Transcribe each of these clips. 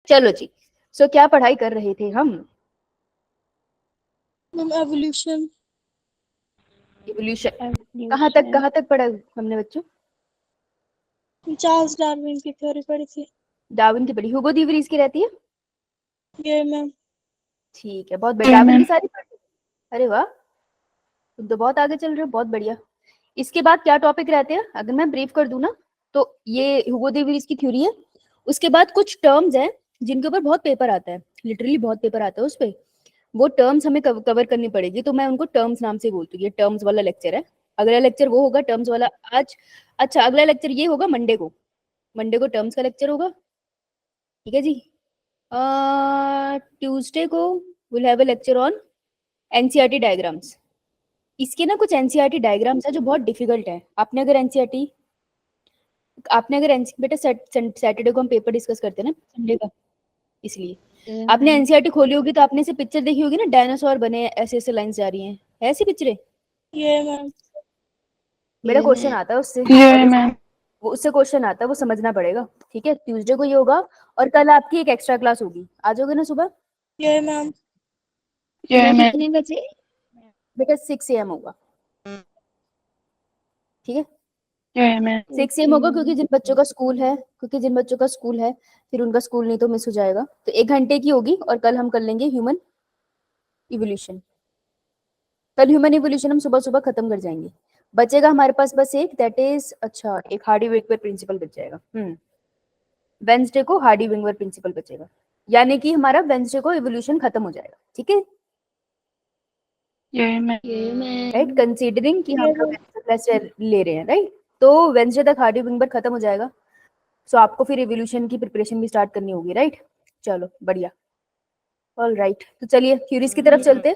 चलो जी, सो क्या पढ़ाई कर रहे थे हम? एवोल्यूशन। इवोल्यूशन। कहाँ तक पढ़ा हमने बच्चों? चार्ल्स डार्विन की थ्योरी पढ़ी थी। डार्विन की पढ़ी, ह्यूगो दी वरीज की रहती है? ये मैम। ठीक है, बहुत बढ़िया। डार्विन की सारी पढ़ी? अरे वाह, तुम तो बहुत आगे चल रहे हो, बहुत बढ़िया। इसके बाद क्या टॉपिक रहते हैं अगर मैं ब्रीफ कर दूं ना, तो ये ह्यूगो दी वरीज की थ्योरी है। उसके बाद कुछ टर्म्स हैं जिनके ऊपर बहुत पेपर आता है, लिटरली बहुत पेपर आता है उस पे। वो टर्म्स हमें कवर करनी पड़ेगी, तो मैं उनको टर्म्स नाम से बोलती हूँ। ये टर्म्स वाला लेक्चर है, अगला लेक्चर वो होगा टर्म्स वाला आज। अच्छा, अगला लेक्चर ये होगा मंडे को। मंडे को टर्म्स का लेक्चर होगा, ठीक है जी। ट्यूसडे को will have a lecture on NCERT diagrams. इसके ना कुछ एनसीईआरटी डायग्राम्स है जो बहुत डिफिकल्ट है। आपने अगर बेटा सैटरडे को हम पेपर डिस्कस करते हैं ना, संडे का, इसलिए आपने एनसीईआरटी खोली होगी तो आपने से पिक्चर देखी होगी ना, डायनासोर बने ऐसे ऐसे लाइंस जा रही हैं, है ऐसी पिक्चरें? ये मैम। मेरा क्वेश्चन आता है उससे, वो उससे क्वेश्चन आता है, वो समझना पड़ेगा। ठीक है, ट्यूसडे को ये होगा। और कल आपकी एक एक्स्ट्रा क्लास होगी, आ जाओगे ना सुबह? ये मैम। सुबह कितने बजे? बेटा 6 AM होगा, ठीक है? 6 AM होगा, क्योंकि जिन बच्चों का स्कूल है फिर उनका स्कूल नहीं तो मिस हो जाएगा। तो 1 घंटे की होगी, और कल हम कर लेंगे ह्यूमन इवोल्यूशन। कल ह्यूमन इवोल्यूशन हम सुबह सुबह खत्म कर जाएंगे। बचेगा हमारे पास बस एक, दैट इज, अच्छा, एक हार्डी विंगवर प्रिंसिपल बच जाएगा। वेंसडे को हार्डी विंगवर प्रिंसिपल बचेगा, यानी कि हमारा वेंसडे को इवोल्यूशन खत्म हो जाएगा, ठीक है? राइट, कंसीडरिंग कि हम लोग क्लास ले रहे हैं, राइट? तो वेंसडे तक हार्डी विंगवर खत्म हो जाएगा। सो आपको फिर इवोल्यूशन की प्रिपरेशन भी स्टार्ट करनी होगी, राइट? चलो बढ़िया, ऑल राइट। तो चलिए थ्योरीज की तरफ चलते हैं,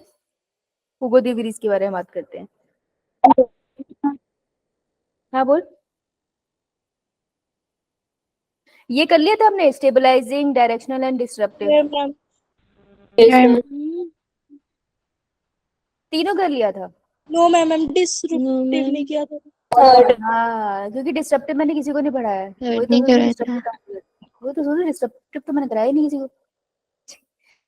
हुगो दी वरीज के बारे में बात करते हैं। हाँ बोल। ये कर लिया था हमने, स्टेबलाइजिंग, डायरेक्शनल एंड डिस्रप्टिव। ये मैम। तीनों कर लिया था। नो मैम, मैम डिसरप्टिव नहीं किया था। हाँ, क्योंकि डिस्रप्टिव मैंने किसी को नहीं पढ़ाया है। वो तो सोचो डिस्रप्टिव तो मैंने कराया ही नहीं किसी को।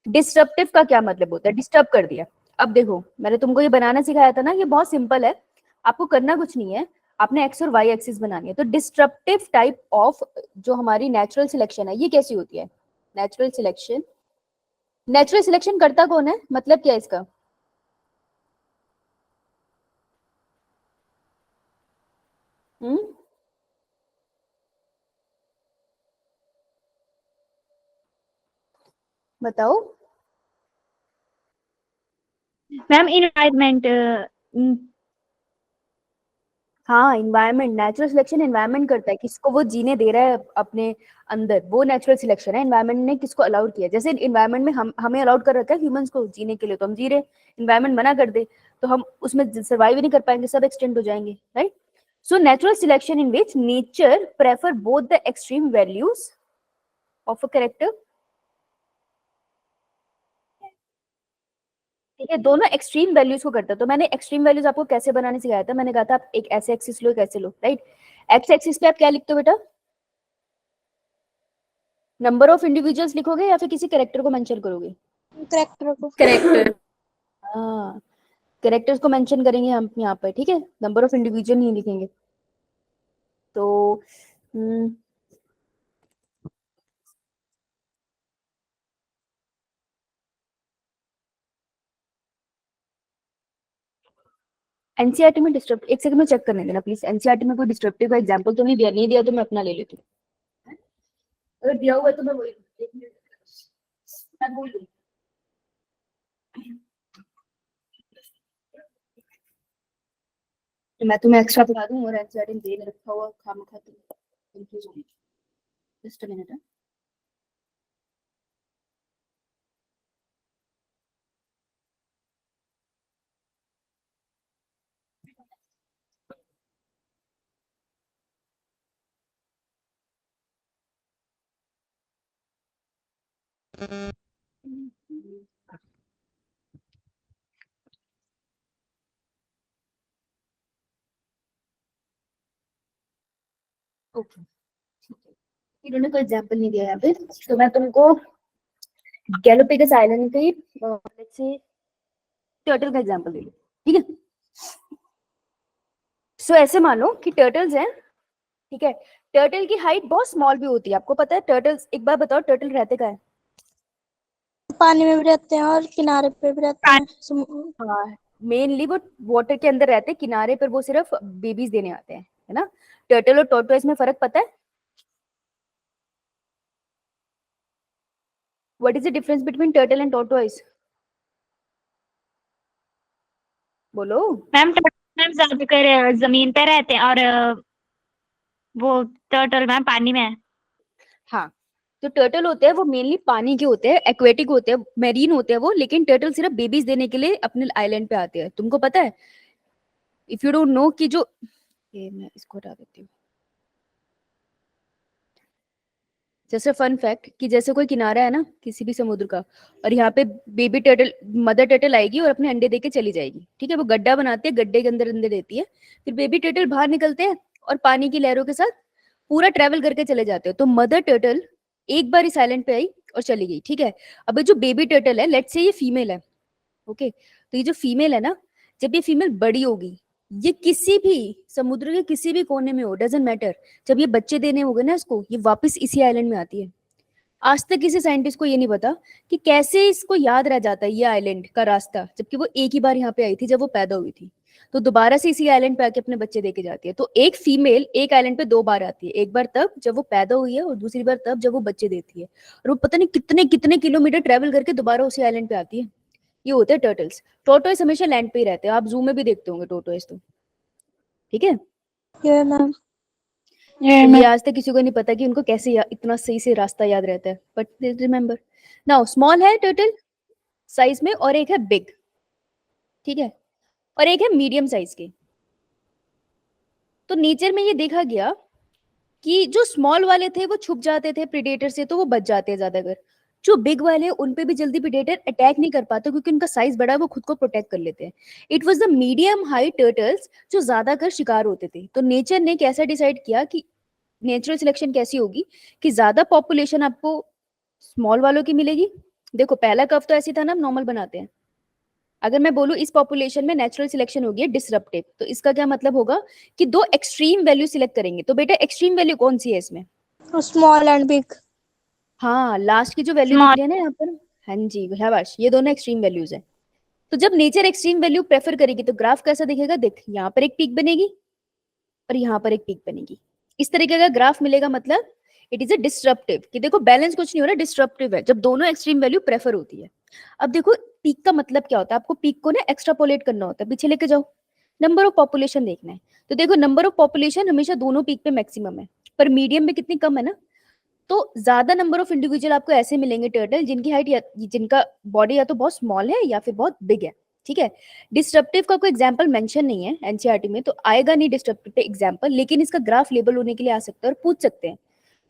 डिस्रप्टिव का क्या मतलब होता है? डिस्टर्ब कर दिया। अब देखो, मैंने तुमको ये बनाना सिखाया था ना, ये बहुत सिंपल है। आपको करना कुछ नहीं है, आपने एक्स और वाई एक्सिस बनानी है। तो डिस्ट्रप्टिव टाइप ऑफ जो हमारी नेचुरल सिलेक्शन है, ये कैसी होती है? नेचुरल सिलेक्शन, नेचुरल सिलेक्शन करता कौन है, मतलब क्या है इसका? हम्म, बताओ। Ma'am environment. हाँ, इन्वायरमेंट। नेचुरल सिलेक्शन इन्वायरमेंट करता है, किसको वो जीने दे रहा है अपने अंदर, वो नेचुरल सिलेक्शन है। इन्वायरमेंट ने किसको अलाउड किया, जैसे इन्वायरमेंट में हमें अलाउड कर रखा है ह्यूमंस को जीने के लिए, तो हम जी रहे। इन्वायरमेंट मना कर दे तो हम उसमें सर्वाइव ही नहीं कर पाएंगे, सब एक्सटेंड हो जाएंगे, right? So natural selection in which nature prefer both the extreme values of a character. ठीक है, दोनों एक्सट्रीम वैल्यूज को करता है। तो मैंने एक्सट्रीम वैल्यूज आपको कैसे बनाने सिखाया था, मैंने कहा था आप एक ऐसे एक्सिस लो, एक ऐसे लो, राइट? एक्स एक्सिस पे आप क्या लिखते हो बेटा? नंबर ऑफ इंडिविजुअल्स लिखोगे या फिर किसी कैरेक्टर को मेंशन करोगे? करेक्टर को। कैरेक्टर। हाँ, कैरेक्टर्स को मेंशन करेंगे हम यहाँ पर, ठीक है? नंबर ऑफ इंडिविजुअल नहीं लिखेंगे। तो एनसीईआरटी में डिस्टर्ब, एक सेकंड में चेक करने देना प्लीज। एनसीईआरटी में कोई डिस्ट्रप्टिव का एग्जांपल तो नहीं दिया? नहीं दिया तो मैं अपना ले लेती हूँ। अगर दिया हुआ है तो मैं वही मैं बोल दूँ। मैं तुम्हें एक्स्ट्रा पढ़ा दूँ और एनसीईआरटी में दे रखा हुआ खामखा तुम कंफ्यूज होगी। Just a minute. ओके, ठीक है। इन्होंने कोई एग्जांपल नहीं दिया यहाँ पे, तो मैं तुमको गैलोपेगस आइलैंड के लेट्स से टर्टल का एग्जांपल दे दूं, ठीक है। सो ऐसे मान लो कि टर्टल्स हैं, ठीक है। टर्टल की हाइट बहुत स्मॉल भी होती है, आपको पता है टर्टल्स, एक बार बताओ टर्टल रहते कहाँ है? पानी में भी रहते हैं और किनारे पे भी रहते हैं। हाँ, मेनली वो वाटर के अंदर रहते हैं, किनारे पर वो सिर्फ बेबीज देने आते हैं, है ना। टर्टल और टॉर्टोइज में फर्क पता है? What is the difference between turtle and tortoise? बोलो। मैम मैम ज्यादातर जमीन पे रहते हैं और वो टर्टल मैम पानी में है। हाँ, जो टर्टल होते हैं वो मेनली पानी के होते हैं, एक्वेटिक होते हैं, मेरीन होते हैं वो, लेकिन टर्टल सिर्फ बेबीज देने के लिए अपने आइलैंड पे आते हैं। तुमको पता है, इफ यू डोंट नो कि जो ये मैं इसको हटा देती हूँ। जैसे फन फैक्ट कि जैसे कोई किनारा है ना किसी भी समुद्र का, और यहाँ पे बेबी टर्टल, मदर टर्टल आएगी और अपने अंडे देके चली जाएगी, ठीक है। वो गड्ढा बनाते हैं, गड्ढे के अंदर अंदर रहती है, फिर बेबी टर्टल बाहर निकलते हैं और पानी की लहरों के साथ पूरा ट्रेवल करके चले जाते हो। तो मदर टर्टल एक बार इस आइलैंड पे आई और चली गई, ठीक है। अब ये जो बेबी टर्टल है, लेट्स से ये फीमेल है, ओके। तो ये जो फीमेल है ना, जब ये फीमेल बड़ी होगी, ये किसी भी समुद्र के किसी भी कोने में हो, डजेंट मैटर, जब ये बच्चे देने होंगे ना इसको, ये वापस इसी आइलैंड में आती है। आज तक किसी साइंटिस्ट को ये नहीं पता कि कैसे इसको याद रह जाता है ये आइलैंड का रास्ता, जबकि वो एक ही बार यहाँ पे आई थी जब वो पैदा हुई थी। तो दोबारा से इसी आइलैंड पे आके अपने बच्चे देके जाती है। तो एक फीमेल एक आइलैंड पे दो बार आती है, एक बार तब जब वो पैदा हुई है और दूसरी बार तब जब वो बच्चे देती है। और वो पता नहीं कितने कितने किलोमीटर ट्रेवल करके दोबारा उसी आइलैंड पे आती है। ये होते हैं टर्टल्स। टोटोइस हमेशा लैंड पे ही रहते हैं, आप जू में भी देखते होंगे टोटोइस तो, ठीक है। ये मैम। तो ये आज तक किसी को नहीं पता कि उनको कैसे इतना सही से रास्ता याद रहता है, बट रिमेम्बर। नाउ स्मॉल है टर्टल साइज में, और एक है बिग, ठीक है, और एक है मीडियम साइज के। तो नेचर में ये देखा गया कि जो स्मॉल वाले थे वो छुप जाते थे प्रेडेटर से, तो वो बच जाते हैं ज्यादातर। जो बिग वाले हैं उन पे भी जल्दी प्रेडेटर अटैक नहीं कर पाते क्योंकि उनका साइज बड़ा है, वो खुद को प्रोटेक्ट कर लेते हैं। It was the medium height turtles जो ज्यादातर शिकार होते थे। तो नेचर ने कैसा डिसाइड किया कि नेचुरल सिलेक्शन कैसी होगी कि ज्यादा पॉपुलेशन आपको स्मॉल वालों की मिलेगी। देखो पहला कर्व तो ऐसी था ना, नॉर्मल बनाते हैं। अगर मैं बोलूं इस पॉपुलेशन में नेचुरल सिलेक्शन होगी डिसरप्टिव, तो इसका क्या मतलब होगा कि दो एक्सट्रीम वैल्यू सिलेक्ट करेंगे। तो बेटा एक्सट्रीम वैल्यू कौन सी है इसमें? Small and big. हाँ, लास्ट की जो वैल्यू दिख स्मॉल। रही है ना यहाँ पर, हाँ जी शाबाश, ये दोनों एक्सट्रीम वैल्यूज है। तो जब नेचर एक्सट्रीम वैल्यू प्रेफर करेगी तो ग्राफ कैसा दिखेगा? देख, यहाँ पर एक पीक बनेगी और यहाँ पर एक पीक बनेगी। इस तरीके का ग्राफ मिलेगा, मतलब इट इज अ डिस्ट्रप्टिव, कि देखो बैलेंस कुछ नहीं हो रहा, डिस्ट्रप्टिव है जब दोनों एक्सट्रीम वैल्यू प्रेफर होती है। अब देखो पीक का मतलब क्या होता है, आपको पीक को ना एक्स्ट्रापोलेट करना होता है, पीछे लेके जाओ, नंबर ऑफ पॉपुलेशन देखना है। तो देखो नंबर ऑफ पॉपुलेशन हमेशा दोनों पीक पे मैक्सिमम है, पर मीडियम में कितनी कम है ना। तो ज्यादा नंबर ऑफ इंडिविजुअल आपको ऐसे मिलेंगे टर्टल जिनकी हाइट या जिनका बॉडी या तो बहुत स्मॉल है या फिर बहुत बिग है, ठीक है। डिस्ट्रप्टिव का कोई एग्जांपल मेंशन नहीं है एनसीईआरटी में, तो आएगा नहीं डिस्ट्रप्टिव पे एग्जांपल, लेकिन इसका ग्राफ लेबल होने के लिए आ सकता है और पूछ सकते हैं।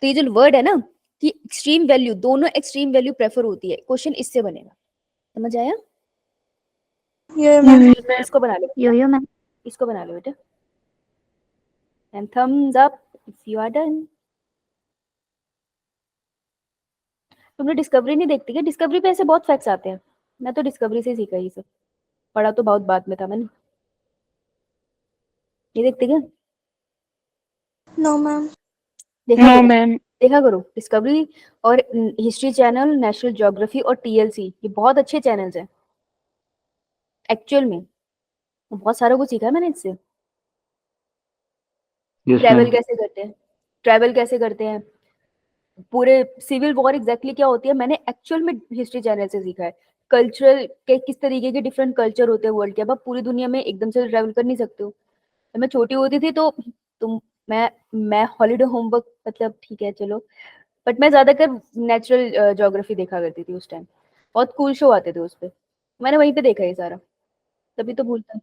तो ये जो वर्ड है ना कि एक्सट्रीम वैल्यू, दोनों एक्सट्रीम वैल्यू प्रेफर होती है, क्वेश्चन इससे बनेगा। समझ आया? ये मैम। इसको बना लो, यो यो मैम। इसको बना लो बेटा, and thumbs up if you are done. तुमने डिस्कवरी नहीं देखती क्या? डिस्कवरी पे ऐसे बहुत फैक्ट्स आते हैं, मैं तो डिस्कवरी से सीखा ये सब, पढ़ा तो बहुत बाद में था मैंने। ये देखते क्या? No ma'am. देखा नो करो, मैम। देखा करो डिस्कवरी और हिस्ट्री चैनल, नेशनल ज्योग्राफी और टीएलसी, ये बहुत अच्छे चैनल्स हैं एक्चुअल में। बहुत सारा कुछ सीखा है मैंने इससे। Yes travel ma'am. कैसे करते हैं, ट्रैवल कैसे करते हैं, पूरे सिविल वॉर एग्जैक्टली क्या होती है, मैंने एक्चुअल में हिस्ट्री चैनल से सीखा है। कल्चरल के किस तरीके के डिफरेंट कल्चर होते हैं वर्ल्ड के। अब आप पूरी दुनिया में एकदम से ट्रैवल कर नहीं सकते हो। जब मैं छोटी होती थी तो तुम मैं हॉलीडे होमवर्क, मतलब ठीक है चलो, बट मैं ज्यादातर नेचुरल ज्योग्राफी देखा करती थी उस टाइम। बहुत कूल शो आते थे उस पे, मैंने वहीं पे देखा ये सारा, तभी तो भूलता।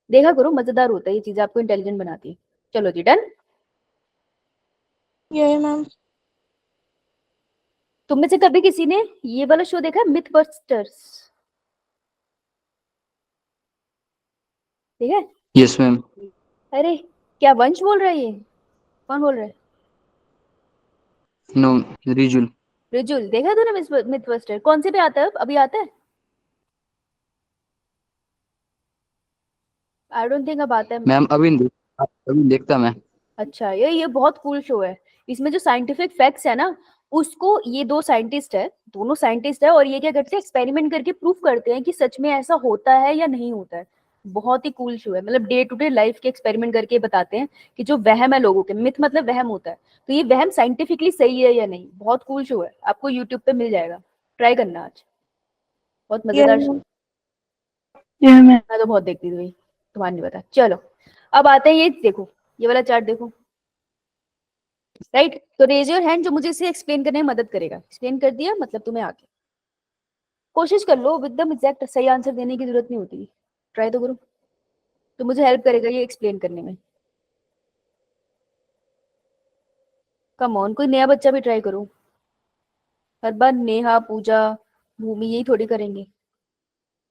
देखा करो, मजेदार होता है, ये चीजें आपको इंटेलिजेंट बनाती है। चलो जी डन। ये मैम। तुम में से कभी किसी ने ये वाला शो देखा, मिथ बस्टर्स? ठीक है। Yes ma'am. अरे क्या वंश बोल रहा है? ये कौन बोल रहा है? नो, रिजुल। रिजुल देखा तूने मिथबस्टर? कौन से पे आता है अभी आता है? आई डोंट थिंक अब आता है। मैम अभी देखता मैं। अच्छा, ये बहुत कूल शो है। इसमें जो साइंटिफिक फैक्ट्स है ना, उसको ये दो साइंटिस्ट है, दोनों साइंटिस्ट है, और ये क्या करते हैं, एक्सपेरिमेंट करके प्रूफ करते हैं कि सच में ऐसा होता है या नहीं होता है। बहुत ही कूल शो है, मतलब डे टू डे लाइफ के एक्सपेरिमेंट करके बताते हैं कि जो वहम है लोगों के, मिथ मतलब वहम होता है, तो ये वहम साइंटिफिकली सही है या नहीं। बहुत कूल शो है, आपको यूट्यूब पे मिल जाएगा, ट्राई करना आज, बहुत मजेदार शो। मैं तो बहुत देखती थी भाई, तुम्हारा नहीं पता। चलो अब आते हैं, ये देखो, ये वाला चार्ट देखो, राइट। तो रेज योर हैंड जो मुझे इसे एक्सप्लेन करने में मदद करेगा। एक्सप्लेन कर दिया मतलब तुम्हें आगे कोशिश कर लो, एकदम एग्जैक्ट सही आंसर देने की जरूरत नहीं होती, ट्राई तो करो, तो मुझे हेल्प करेगा ये एक्सप्लेन करने में। कम ऑन, कोई नया बच्चा भी ट्राई करो। हर बार नेहा, पूजा, भूमि यही थोड़ी करेंगे।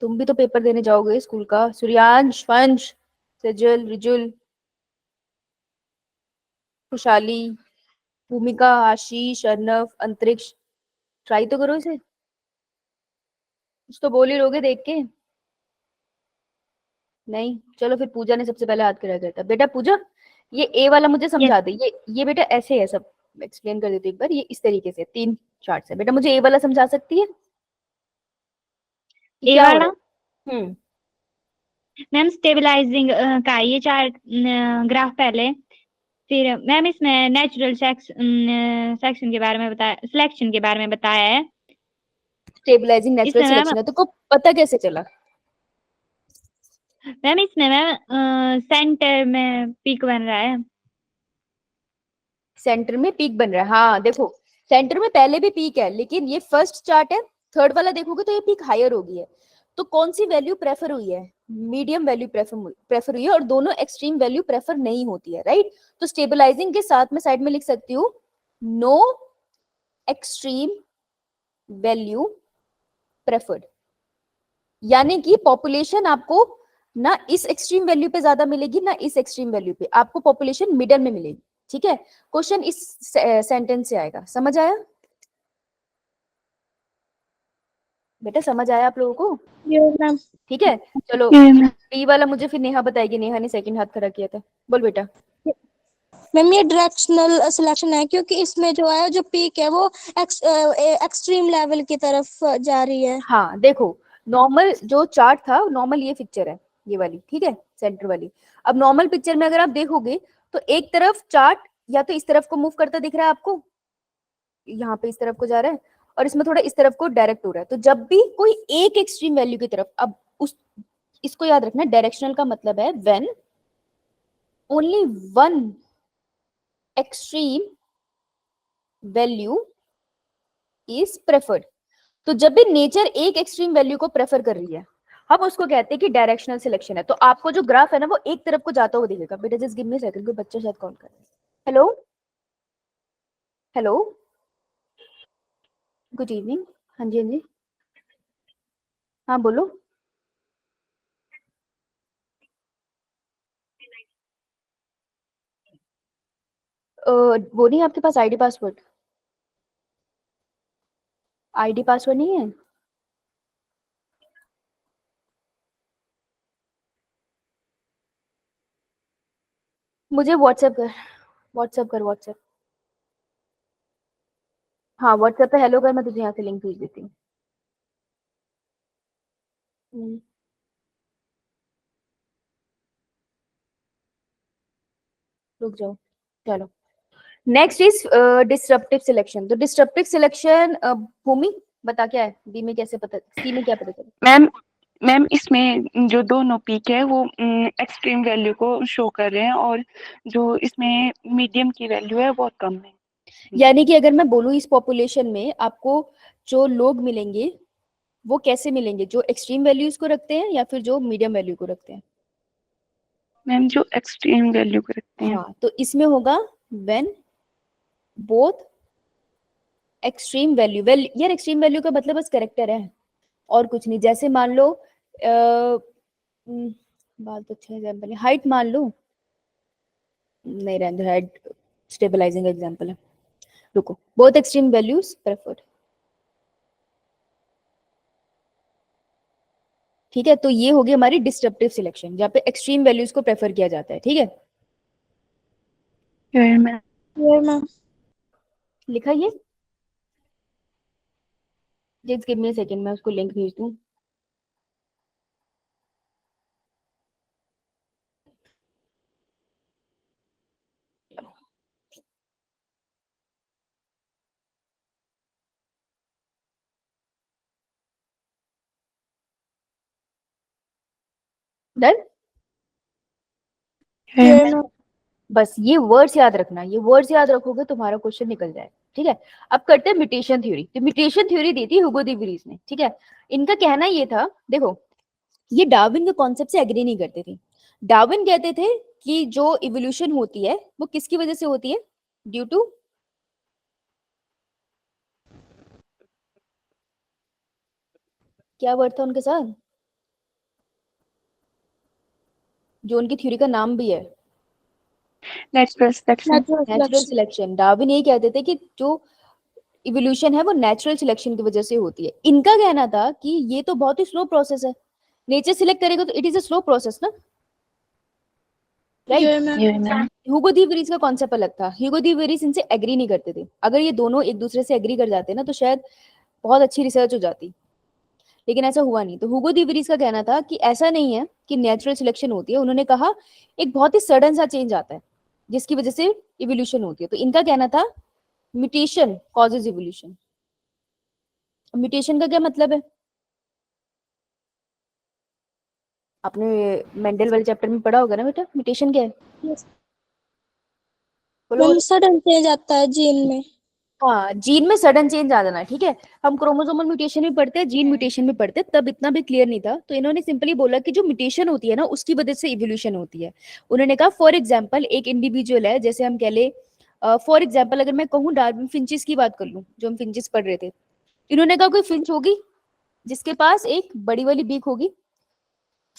तुम भी तो पेपर देने जाओगे स्कूल का। सूर्यांश, वंश, सजल, रिजुल, खुशहाली, भूमिका, आशीष, अर्नव, अंतरिक्ष, ट्राई तो करो इसे, कुछ तो बोल ही लोगे देख के। नहीं, चलो फिर पूजा ने सबसे पहले हाथ खड़ा किया था। बेटा पूजा, ये ए वाला मुझे यस समझा दे। ये बेटा ऐसे है सब, एक्सप्लेन कर देती हूँ एक बार। ये इस तरीके से 3 चार्ट है। बेटा मुझे ए वाला समझा सकती है कि ए क्या हो वाला। रहा है? मैम स्टेबलाइजिंग का ये चार्ट ग्राफ पहले, फिर मैम इसमें नेचुरल सेक्शन के बारे में बताया, सिलेक्शन के बारे में बताया है। स्टेबलाइजिंग नेचुरल इसमें मैम सिलेक्शन है, तो को पता कैसे चला? मैम इसमें मैम सेंटर में पीक बन रहा है। सेंटर में पीक बन रहा है, हाँ देखो, सेंटर में पहले भी पीक है, लेकिन ये फर्स्ट चार्ट है। थर्ड वाला देखोगे तो ये पीक हायर हो गई है। तो कौन सी वैल्यू प्रेफर हुई है? मीडियम वैल्यू प्रेफर हुई है, और दोनों एक्सट्रीम वैल्यू प्रेफर नहीं होती है, राइट। तो स्टेबलाइजिंग के साथ में साइड में लिख सकती हूँ, नो एक्सट्रीम वैल्यू प्रेफर्ड। यानी कि पॉपुलेशन आपको ना इस एक्सट्रीम वैल्यू पे ज्यादा मिलेगी, ना इस एक्सट्रीम वैल्यू पे, आपको पॉपुलेशन मिडल में मिलेगी। ठीक है, क्वेश्चन इस सेंटेंस से आएगा, समझ आया बेटा? समझ आया आप लोगों को? Yes ma'am. ठीक है, चलो बी वाला मुझे फिर नेहा बताएगी। नेहा ने सेकंड हाथ खड़ा किया था, बोल बेटा। मैम ये डायरेक्शनल सिलेक्शन है, क्योंकि इसमें जो है, जो पीक है वो एक्सट्रीम लेवल की तरफ जा रही है। हाँ देखो, नॉर्मल जो चार्ट था, नॉर्मल ये पिक्चर है, ये वाली, ठीक है, सेंटर वाली। अब नॉर्मल पिक्चर में अगर आप देखोगे तो एक तरफ चार्ट या तो इस तरफ को मूव करता दिख रहा है आपको, यहाँ पे इस तरफ को जा रहा है, और इसमें थोड़ा इस तरफ को डायरेक्ट हो रहा है। तो जब भी कोई एक एक्सट्रीम वैल्यू की तरफ, अब उस इसको याद रखना, डायरेक्शनल का मतलब है when only one extreme value is preferred. तो जब भी नेचर एक एक्सट्रीम वैल्यू को प्रेफर कर रही है, हम उसको कहते हैं कि डायरेक्शनल सिलेक्शन है। तो आपको जो ग्राफ है ना, वो एक तरफ को जाता हुआ दिखेगा। बेटा जस्ट गिव मी सेकंड, कोई बच्चा शायद कॉल कर रहा है। Hello, hello, good evening. हाँ जी, हाँ जी, हाँ बोलो। वो नहीं आपके पास आईडी पासवर्ड? आईडी पासवर्ड नहीं है? मुझे व्हाट्सएप कर, व्हाट्सएप कर, व्हाट्सएप। हाँ व्हाट्सएप पे हेलो कर, मैं तुझे यहाँ से लिंक भेज देती हूँ। रुक जाओ, चलो। Next is disruptive selection. तो डिस्रप्टिव सिलेक्शन, भूमि बता क्या है, बी में कैसे पता, सी में क्या पता चला? मैम मैम इसमें जो दोनों पीक है वो एक्सट्रीम वैल्यू को शो कर रहे हैं, और जो इसमें मीडियम की वैल्यू है बहुत कम है। यानी कि अगर मैं बोलूँ इस पॉपुलेशन में आपको जो लोग मिलेंगे वो कैसे मिलेंगे, जो एक्सट्रीम वैल्यूज को रखते हैं या फिर जो मीडियम वैल्यू को रखते हैं? मैम जो एक्सट्रीम वैल्यू को रखते हैं। हाँ, तो इसमें होगा व्हेन बोथ एक्सट्रीम वैल्यू, यार एक्सट्रीम वैल्यू का मतलब बस करेक्टर है और कुछ नहीं। जैसे मान लो बात तो अच्छा एग्जाम्पल है, हाइट मान लो, नहीं रहने, हाइट स्टेबलाइजिंग एग्जाम्पल है। रुको, बोथ एक्सट्रीम वैल्यूज प्रेफर्ड। ठीक है, तो ये होगी हमारी डिस्ट्रप्टिव सिलेक्शन, जहाँ पे एक्सट्रीम वैल्यूज को प्रेफर किया जाता है। ठीक है, यही मैम। ये मैम लिखा ये, just give me a second, मैं उसको लिंक भेज दूं। डन। ये मैम बस ये वर्ड्स याद रखना, ये वर्ड्स याद रखोगे तुम्हारा क्वेश्चन निकल जाए। ठीक है, अब करते हैं म्यूटेशन थ्योरी। तो म्यूटेशन थ्योरी दी थी ह्यूगो डी विरीज ने। ठीक है, इनका कहना ये था, देखो ये डार्विन के कॉन्सेप्ट से एग्री नहीं करते थे। डार्विन कहते थे कि जो इवोल्यूशन होती है वो किसकी वजह से होती है, ड्यू टू, क्या वर्ड था उनके साथ, जो उनकी थ्योरी का नाम भी है, natural selection. Natural natural selection. Selection. Darwin यही कहते थे कि जो इवोल्यूशन है वो नेचुरल सिलेक्शन की वजह से होती है। इनका कहना था कि ये तो बहुत ही स्लो प्रोसेस है, नेचर सिलेक्ट करेगा तो it is a slow process ना, राइट। ये मैम यही मैम। ह्यूगो डी विरीज का कॉन्सेप्ट अलग था, ह्यूगो डी विरीज इनसे एग्री नहीं करते थे। अगर ये दोनों एक दूसरे से एग्री कर जाते ना तो शायद बहुत अच्छी रिसर्च हो जाती, लेकिन ऐसा हुआ नहीं। तो ह्यूगो डी विरीज का कहना था कि ऐसा नहीं है कि नेचुरल सिलेक्शन होती है। उन्होंने कहा एक बहुत ही सडन सा चेंज आता है जिसकी वजह से इवोल्यूशन होती है। तो इनका कहना था म्यूटेशन कॉजेज इवोल्यूशन। म्यूटेशन का क्या मतलब है, आपने मेंडल वाले चैप्टर में पढ़ा होगा ना बेटा, म्यूटेशन क्या है, बोलो। मैम सडन चेंज आता है जीन में। हाँ, जीन में सडन चेंज आ जाना। ठीक है, हम क्रोमोसोमल म्यूटेशन भी पढ़ते हैं, जीन म्यूटेशन भी पढ़ते हैं, तब इतना भी क्लियर नहीं था। तो इन्होंने सिंपली बोला कि जो म्यूटेशन होती है ना उसकी वजह से इवोल्यूशन होती है। उन्होंने कहा फॉर एग्जाम्पल एक इंडिविजुअल है, जैसे हम कह ले, फॉर एग्जाम्पल अगर मैं कहूँ डार्विन फिंचिस की बात कर लूँ, जो हम फिंचिस पढ़ रहे थे, इन्होंने कहा कोई फिंच होगी जिसके पास एक बड़ी वाली बीक होगी,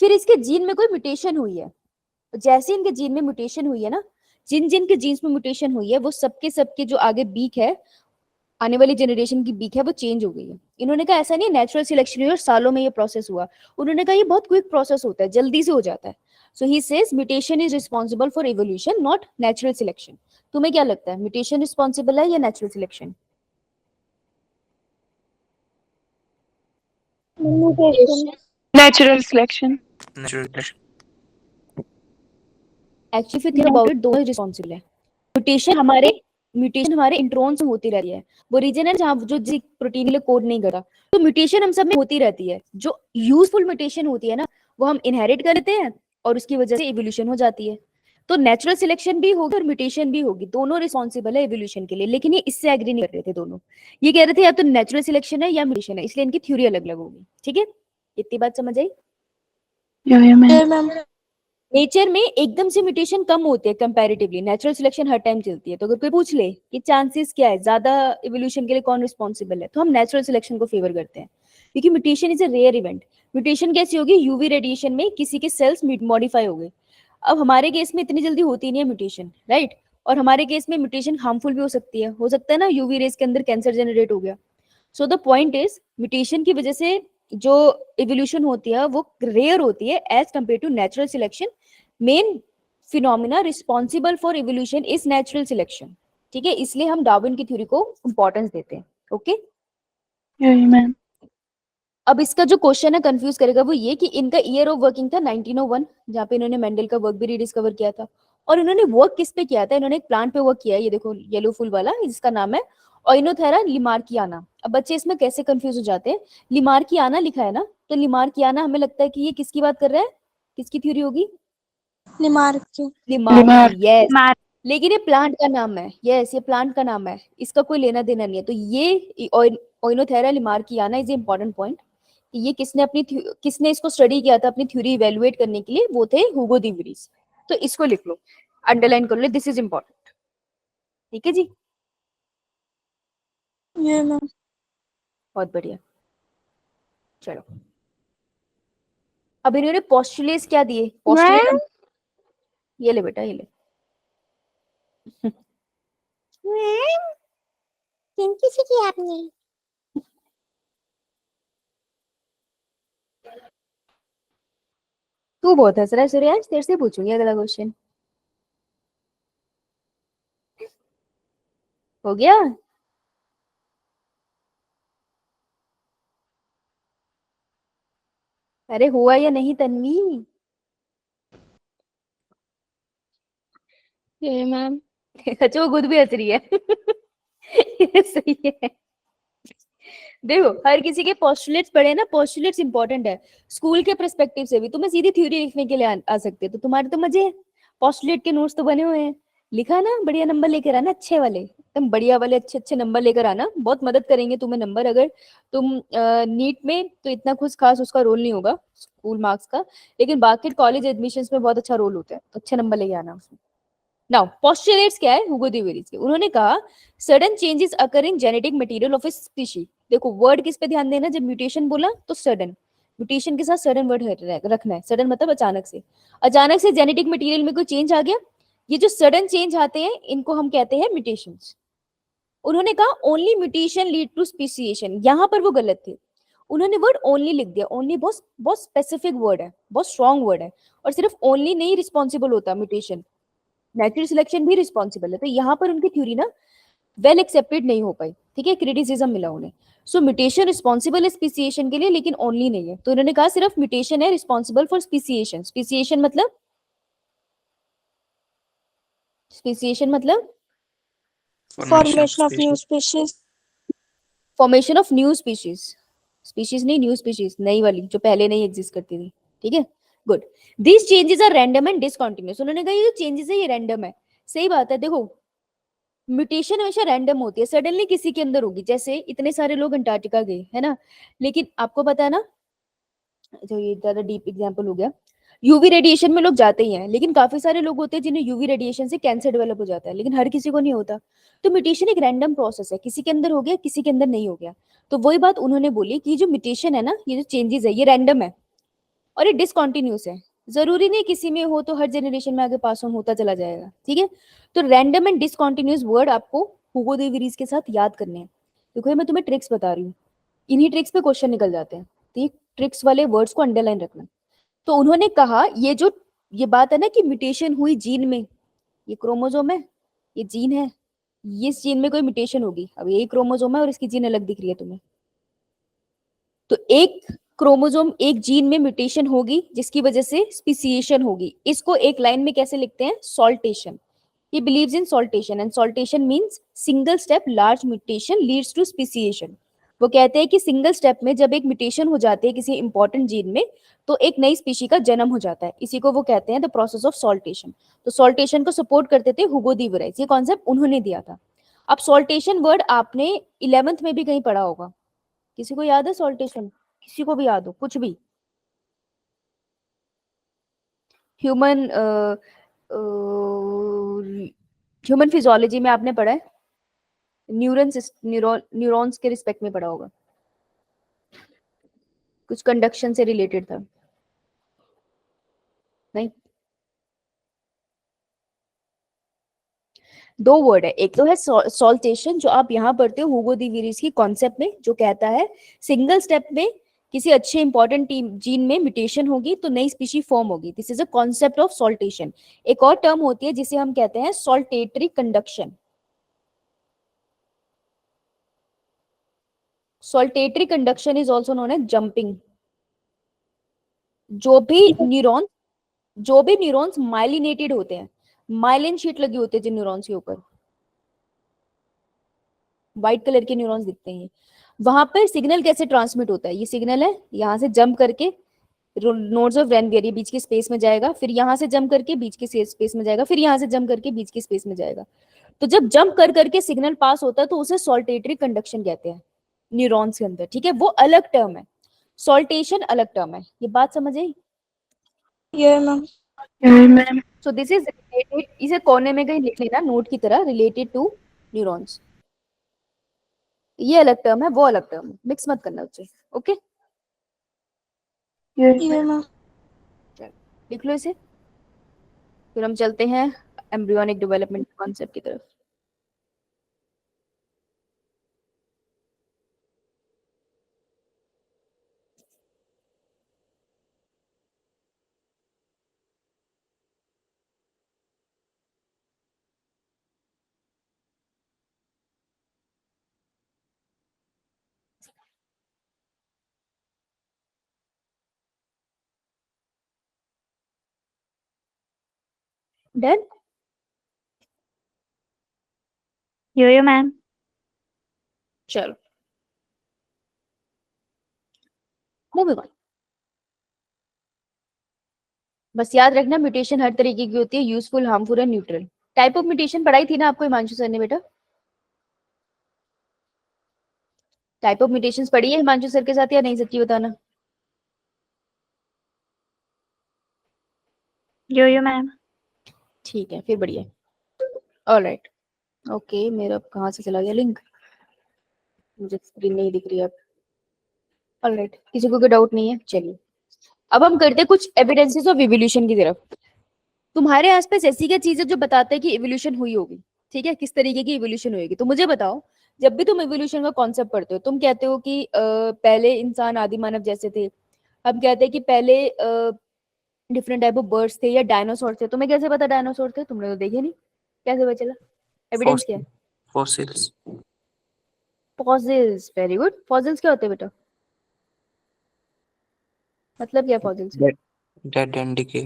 फिर इसके जीन में कोई म्यूटेशन हुई है। जैसे इनके जीन में म्यूटेशन हुई है ना, जिन जिन के जीन्स में म्यूटेशन हुई है वो सबके सबके जो आगे बीक है, आने वाली जनरेशन की बीक है, वो चेंज हो गई है। इन्होंने कहा ऐसा नहीं नेचुरल सिलेक्शन हुई और सालों में ये प्रोसेस हुआ। उन्होंने कहा ये बहुत क्विक प्रोसेस होता है, जल्दी से हो जाता है। So he says mutation is responsible for evolution not natural selection. तुम्हें क्या लगता है, म्यूटेशन रिस्पॉन्सिबल है या natural selection? Mutation. Natural selection. Actually think about it, दोनों रिस्पॉन्सिबल है। म्यूटेशन हमारे इंट्रोन से होती रहती है, वो रीजन है जहाँ जो प्रोटीन के लिए कोड नहीं करता। तो म्यूटेशन हम सब में होती रहती है। जो यूजफुल म्यूटेशन होती है ना वो हम इनहेरिट कर लेते हैं और उसकी वजह से इवोल्यूशन हो जाती है। तो नेचुरल सिलेक्शन भी होगी और म्यूटेशन भी होगी, दोनों रिस्पॉन्सिबल है इवोल्यूशन के लिए। लेकिन ये इससे एग्री नहीं कर रहे थे दोनों, ये कह रहे थे या तो नेचुरल सिलेक्शन है या म्यूटेशन है, इसलिए इनकी थ्योरी अलग अलग होगी। ठीक है, इतनी बात समझ आई। यही मैम। ये मैम नेचर में एकदम से म्यूटेशन कम होते हैं कंपैरेटिवली, नेचुरल सिलेक्शन हर टाइम चलती है। तो अगर कोई पूछ ले कि चांसेस क्या है ज्यादा इवोल्यूशन के लिए, कौन रिस्पॉन्सिबल है, तो हम नेचुरल सिलेक्शन को फेवर करते हैं, क्योंकि mutation is a rare event. Mutation कैसी होगी, यूवी रेडिएशन में किसी के सेल्स मॉडिफाई हो गए। अब हमारे केस में इतनी जल्दी होती नहीं है म्यूटेशन, राइट। और हमारे केस में म्यूटेशन हार्मफुल भी हो सकती है, हो सकता है ना यूवी रेस के अंदर कैंसर जनरेट हो गया। So the point is mutation की वजह से जो इवोल्यूशन होती है वो रेयर होती है as compare to natural selection. Main phenomena responsible for evolution is natural selection. ठीक है, इसलिए हम डार्विन की थ्योरी को इंपॉर्टेंस देते हैं। ओके, यही मैम। अब इसका जो क्वेश्चन है कंफ्यूज करेगा वो ये कि इनका ईयर ऑफ वर्किंग था 1901, जहाँ पे इन्होंने मेंडल का वर्क भी रिडिस्कवर किया था। और इन्होंने वर्क किस पे किया था, इन्होंने एक प्लांट पे वर्क किया है, ये देखो येलो फूल वाला, जिसका नाम है ओइनोथेरा लिमार्कियाना। अब बच्चे इसमें कैसे कंफ्यूज हो जाते हैं, लिमार्कियाना लिखा है ना, तो लिमार्कियाना हमें लगता है कि ये किसकी बात कर रहा है, किसकी थ्योरी होगी, लिमार्क की। लिमार्क, यस। मार लेकिन ये प्लांट का नाम है, यस ये प्लांट का नाम है, इसका कोई लेना देना नहीं है। तो ये ओइनोथेरा लिमार्कियाना इज इंपॉर्टेंट पॉइंट। ये किसने इसको स्टडी किया था अपनी थ्योरी इवेलुएट करने के लिए, वो थे ह्यूगो डी विरीज। तो इसको लिख लो, अंडरलाइन कर लो, दिस इज इंपॉर्टेंट। ठीक है जी, ये मैम बहुत बढ़िया। चलो, अब इन्होंने पोस्टुलेट्स क्या दिए, पोस्टुलेट, ये ले बेटा ये ले। मैम किसी की आपने तू बहुत हंस रहा है सूर्यांश, तेरे से पूछूंगी अगला क्वेश्चन। हो गया? अरे हुआ या नहीं तन्वी? ये मैम अच्छा वो खुद भी हंस रही है। ये सही है। देखो हर किसी के पोस्टुलेट्स पढ़े ना, पोस्टुलेट्स इंपॉर्टेंट है। स्कूल के पर्सपेक्टिव से भी तुम्हें सीधी थ्योरी लिखने के लिए आ सकते हो, तो तुम्हारे तो मजे है। पोस्टुलेट के नोट्स तो बने हुए हैं, लिखा ना, बढ़िया नंबर लेकर आना, अच्छे वाले एकदम बढ़िया वाले अच्छे अच्छे नंबर लेकर आना, बहुत मदद करेंगे तुम्हें नंबर। अगर तुम नीट में तो इतना कुछ खास उसका रोल नहीं होगा स्कूल मार्क्स का, लेकिन बाकी कॉलेज एडमिशंस में बहुत अच्छा रोल होता है, तो अच्छे नंबर लेके आना उसमें। नाउ पोस्टुलेट्स क्या है हुगो दे वेरिस के, उन्होंने कहा sudden changes occur in genetic material of A species. देखो वर्ड किस पे ध्यान देना, जब म्यूटेशन बोला तो सडन, म्यूटेशन के साथ सडन वर्ड रखना है। सडन मतलब अचानक से जेनेटिक मटेरियल में कोई चेंज आ गया। ये जो सडन चेंज आते हैं इनको हम कहते हैं म्यूटेशंस। उन्होंने कहा only mutation lead to speciation, यहां पर वो गलत थे। उन्होंने वर्ड ओनली लिख दिया, ओनली बहुत बहुत स्पेसिफिक वर्ड है, बहुत स्ट्रॉन्ग वर्ड है, और सिर्फ ओनली नहीं रिस्पॉन्सिबल होता म्यूटेशन, नेचुरल सिलेक्शन भी रिस्पॉन्सिबल है। तो यहाँ पर उनकी थ्योरी ना वेल एक्सेप्टेड नहीं हो पाई, ठीक है, क्रिटिसिज्म मिला उन्हें। सो म्यूटेशन रिस्पॉन्सिबल है स्पीसिएशन के लिए, लेकिन ओनली नहीं है। तो उन्होंने कहा सिर्फ म्यूटेशन है रिस्पॉन्सिबल फॉर स्पीसिएशन। स्पीसिएशन मतलब formation of new species. Formation of new species, species नहीं, न्यू स्पीशीज, नई वाली जो पहले नहीं एग्जिस्ट करती थी, ठीक है, good. These changes are random and discontinuous. उन्होंने कहा ये जो चेंजेस है ये रैंडम है, सही बात है। देखो म्यूटेशन हमेशा रैंडम होती है, सडनली किसी के अंदर होगी, जैसे इतने सारे लोग अंटार्कटिका गए है ना, लेकिन आपको पता है ना, जो ये ज्यादा डीप एग्जांपल हो गया, यूवी रेडिएशन में लोग जाते ही हैं, लेकिन काफी सारे लोग होते हैं जिन्हें यूवी रेडिएशन से कैंसर डेवलप हो जाता है, लेकिन हर किसी को नहीं होता। तो म्यूटेशन एक रैंडम प्रोसेस है, किसी के अंदर हो गया किसी के अंदर नहीं हो गया। तो वही बात उन्होंने बोली कि जो म्यूटेशन है ना, ये जो चेंजेस है ये रैंडम है और ये डिसकंटिन्यूअस है। जरूरी नहीं किसी में हो तो हर जनरेशन में आगे पास ऑन होता चला जाएगा, ठीक है। तो रैंडम एंड डिसकंटिन्यूअस वर्ड आपको हुगो दे वेरिस के साथ याद करने हैं। देखो ये मैं तुम्हें ट्रिक्स बता रही हूँ, इन्हीं ट्रिक्स पे क्वेश्चन निकल जाते हैं, तो ये ट्रिक्स वाले वर्ड्स को अंडरलाइन रखना। तो उन्होंने कहा ये बात है ना कि म्यूटेशन हुई जीन में, ये क्रोमोसोम है, ये जीन है, ये इस जीन में कोई म्यूटेशन होगी, अब यही क्रोमोसोम है और इसकी जीन अलग दिख रही है तुम्हें। तो एक क्रोमोसोम एक जीन में म्यूटेशन होगी जिसकी वजह से स्पीसिएशन होगी। इसको एक लाइन में कैसे लिखते हैं, saltation. He believes in saltation and saltation means single step large mutation leads to speciation। वो कहते हैं कि सिंगल स्टेप में जब एक म्यूटेशन हो जाती है किसी इंपॉर्टेंट जीन में तो एक नई स्पीशी का जन्म हो जाता है, इसी को वो कहते हैं द प्रोसेस ऑफ सॉल्टेशन। तो सॉल्टेशन को सपोर्ट करते थे हुगो दी वेरिस, ये कॉन्सेप्ट उन्होंने दिया था। अब सॉल्टेशन वर्ड आपने 11th में भी कहीं पढ़ा होगा, किसी को याद है सॉल्टेशन? किसी को भी याद हो कुछ भी? ह्यूमन ह्यूमन फिजियोलॉजी में आपने पढ़ा है, न्यूरॉन्स के रिस्पेक्ट में पढ़ा होगा, कुछ कंडक्शन से रिलेटेड था, नहीं? दो वर्ड है, एक तो है सॉल्टेशन जो आप यहाँ पढ़ते हो हुगो दी वेरिस की कॉन्सेप्ट में, जो कहता है सिंगल स्टेप में किसी अच्छे इंपॉर्टेंट जीन में म्यूटेशन होगी तो नई स्पीशी फॉर्म होगी, this is a concept of saltation. एक और टर्म होती है जिसे हम कहते हैं saltatory conduction. Saltatory conduction is also known as jumping. जो भी न्यूरॉन्स माइलिनेटेड होते हैं, माइलिन शीट लगी होती है जिन न्यूरॉन्स के ऊपर, व्हाइट कलर के न्यूरॉन्स दिखते हैं, वहां पर सिग्नल कैसे ट्रांसमिट होता है, ये सिग्नल है यहाँ से जंप करके नोड्स ऑफ रैनवियर ये बीच के स्पेस में जाएगा, फिर यहाँ से जंप करके बीच के स्पेस में जाएगा, फिर यहाँ से जंप करके बीच के स्पेस में जाएगा। तो जब जंप कर करके सिग्नल पास होता है तो उसे सॉल्टेटरी कंडक्शन कहते हैं न्यूरॉन्स के अंदर, ठीक है, वो अलग टर्म है, सॉल्टेशन अलग टर्म है, ये बात समझ आई? ये ma'am so this is related, इसे कोने में कहीं लिख लेना नोट की तरह, रिलेटेड टू न्यूरॉन्स। ये अलग टर्म है वो अलग टर्म है, मिक्स मत करना उससे, ओके? ये मैम लिख लो इसे, फिर हम चलते हैं एम्ब्रियोनिक डेवलपमेंट कॉन्सेप्ट की तरफ। डन। यो मैम। चलो मूविंग ऑन। बस याद रखना म्यूटेशन हर तरीके की होती है, useful, harmful and neutral. Type of mutation पढ़ाई थी ना आपको हिमांशु सर ने बेटा? टाइप ऑफ म्यूटेशंस पढ़ी है हिमांशु सर के साथ या नहीं, सच्ची बताना। यो मैम। ठीक है फिर बढ़िया। ऑलराइट ओके, मेरा कहाँ से चला गया लिंक, मुझे स्क्रीन नहीं दिख रही अब। ऑलराइट, किसी को कोई डाउट नहीं है? चलिए अब हम करते हैं कुछ एविडेंसेस ऑफ इवोल्यूशन की तरफ। तुम्हारे आसपास ऐसी क्या चीज है जो बताते हैं कि इवोल्यूशन हुई होगी? ठीक है, किस तरीके की इवोल्यूशन होगी? तो मुझे बताओ, जब भी तुम इवोल्यूशन का कॉन्सेप्ट पढ़ते हो तुम कहते हो कि पहले इंसान आदि मानव जैसे थे, हम कहते हैं कि पहले डिफरेंट टाइप ऑफ बर्ड्स थे या डायनासोर थे। तुम्हें कैसे पता डायनासोर थे? तुमने तो देखे नहीं, कैसे पता चला? एविडेंस क्या है? Fossils. Fossils, very good. Fossils क्या होते हैं बेटा? मतलब क्या fossils? Dead and decay.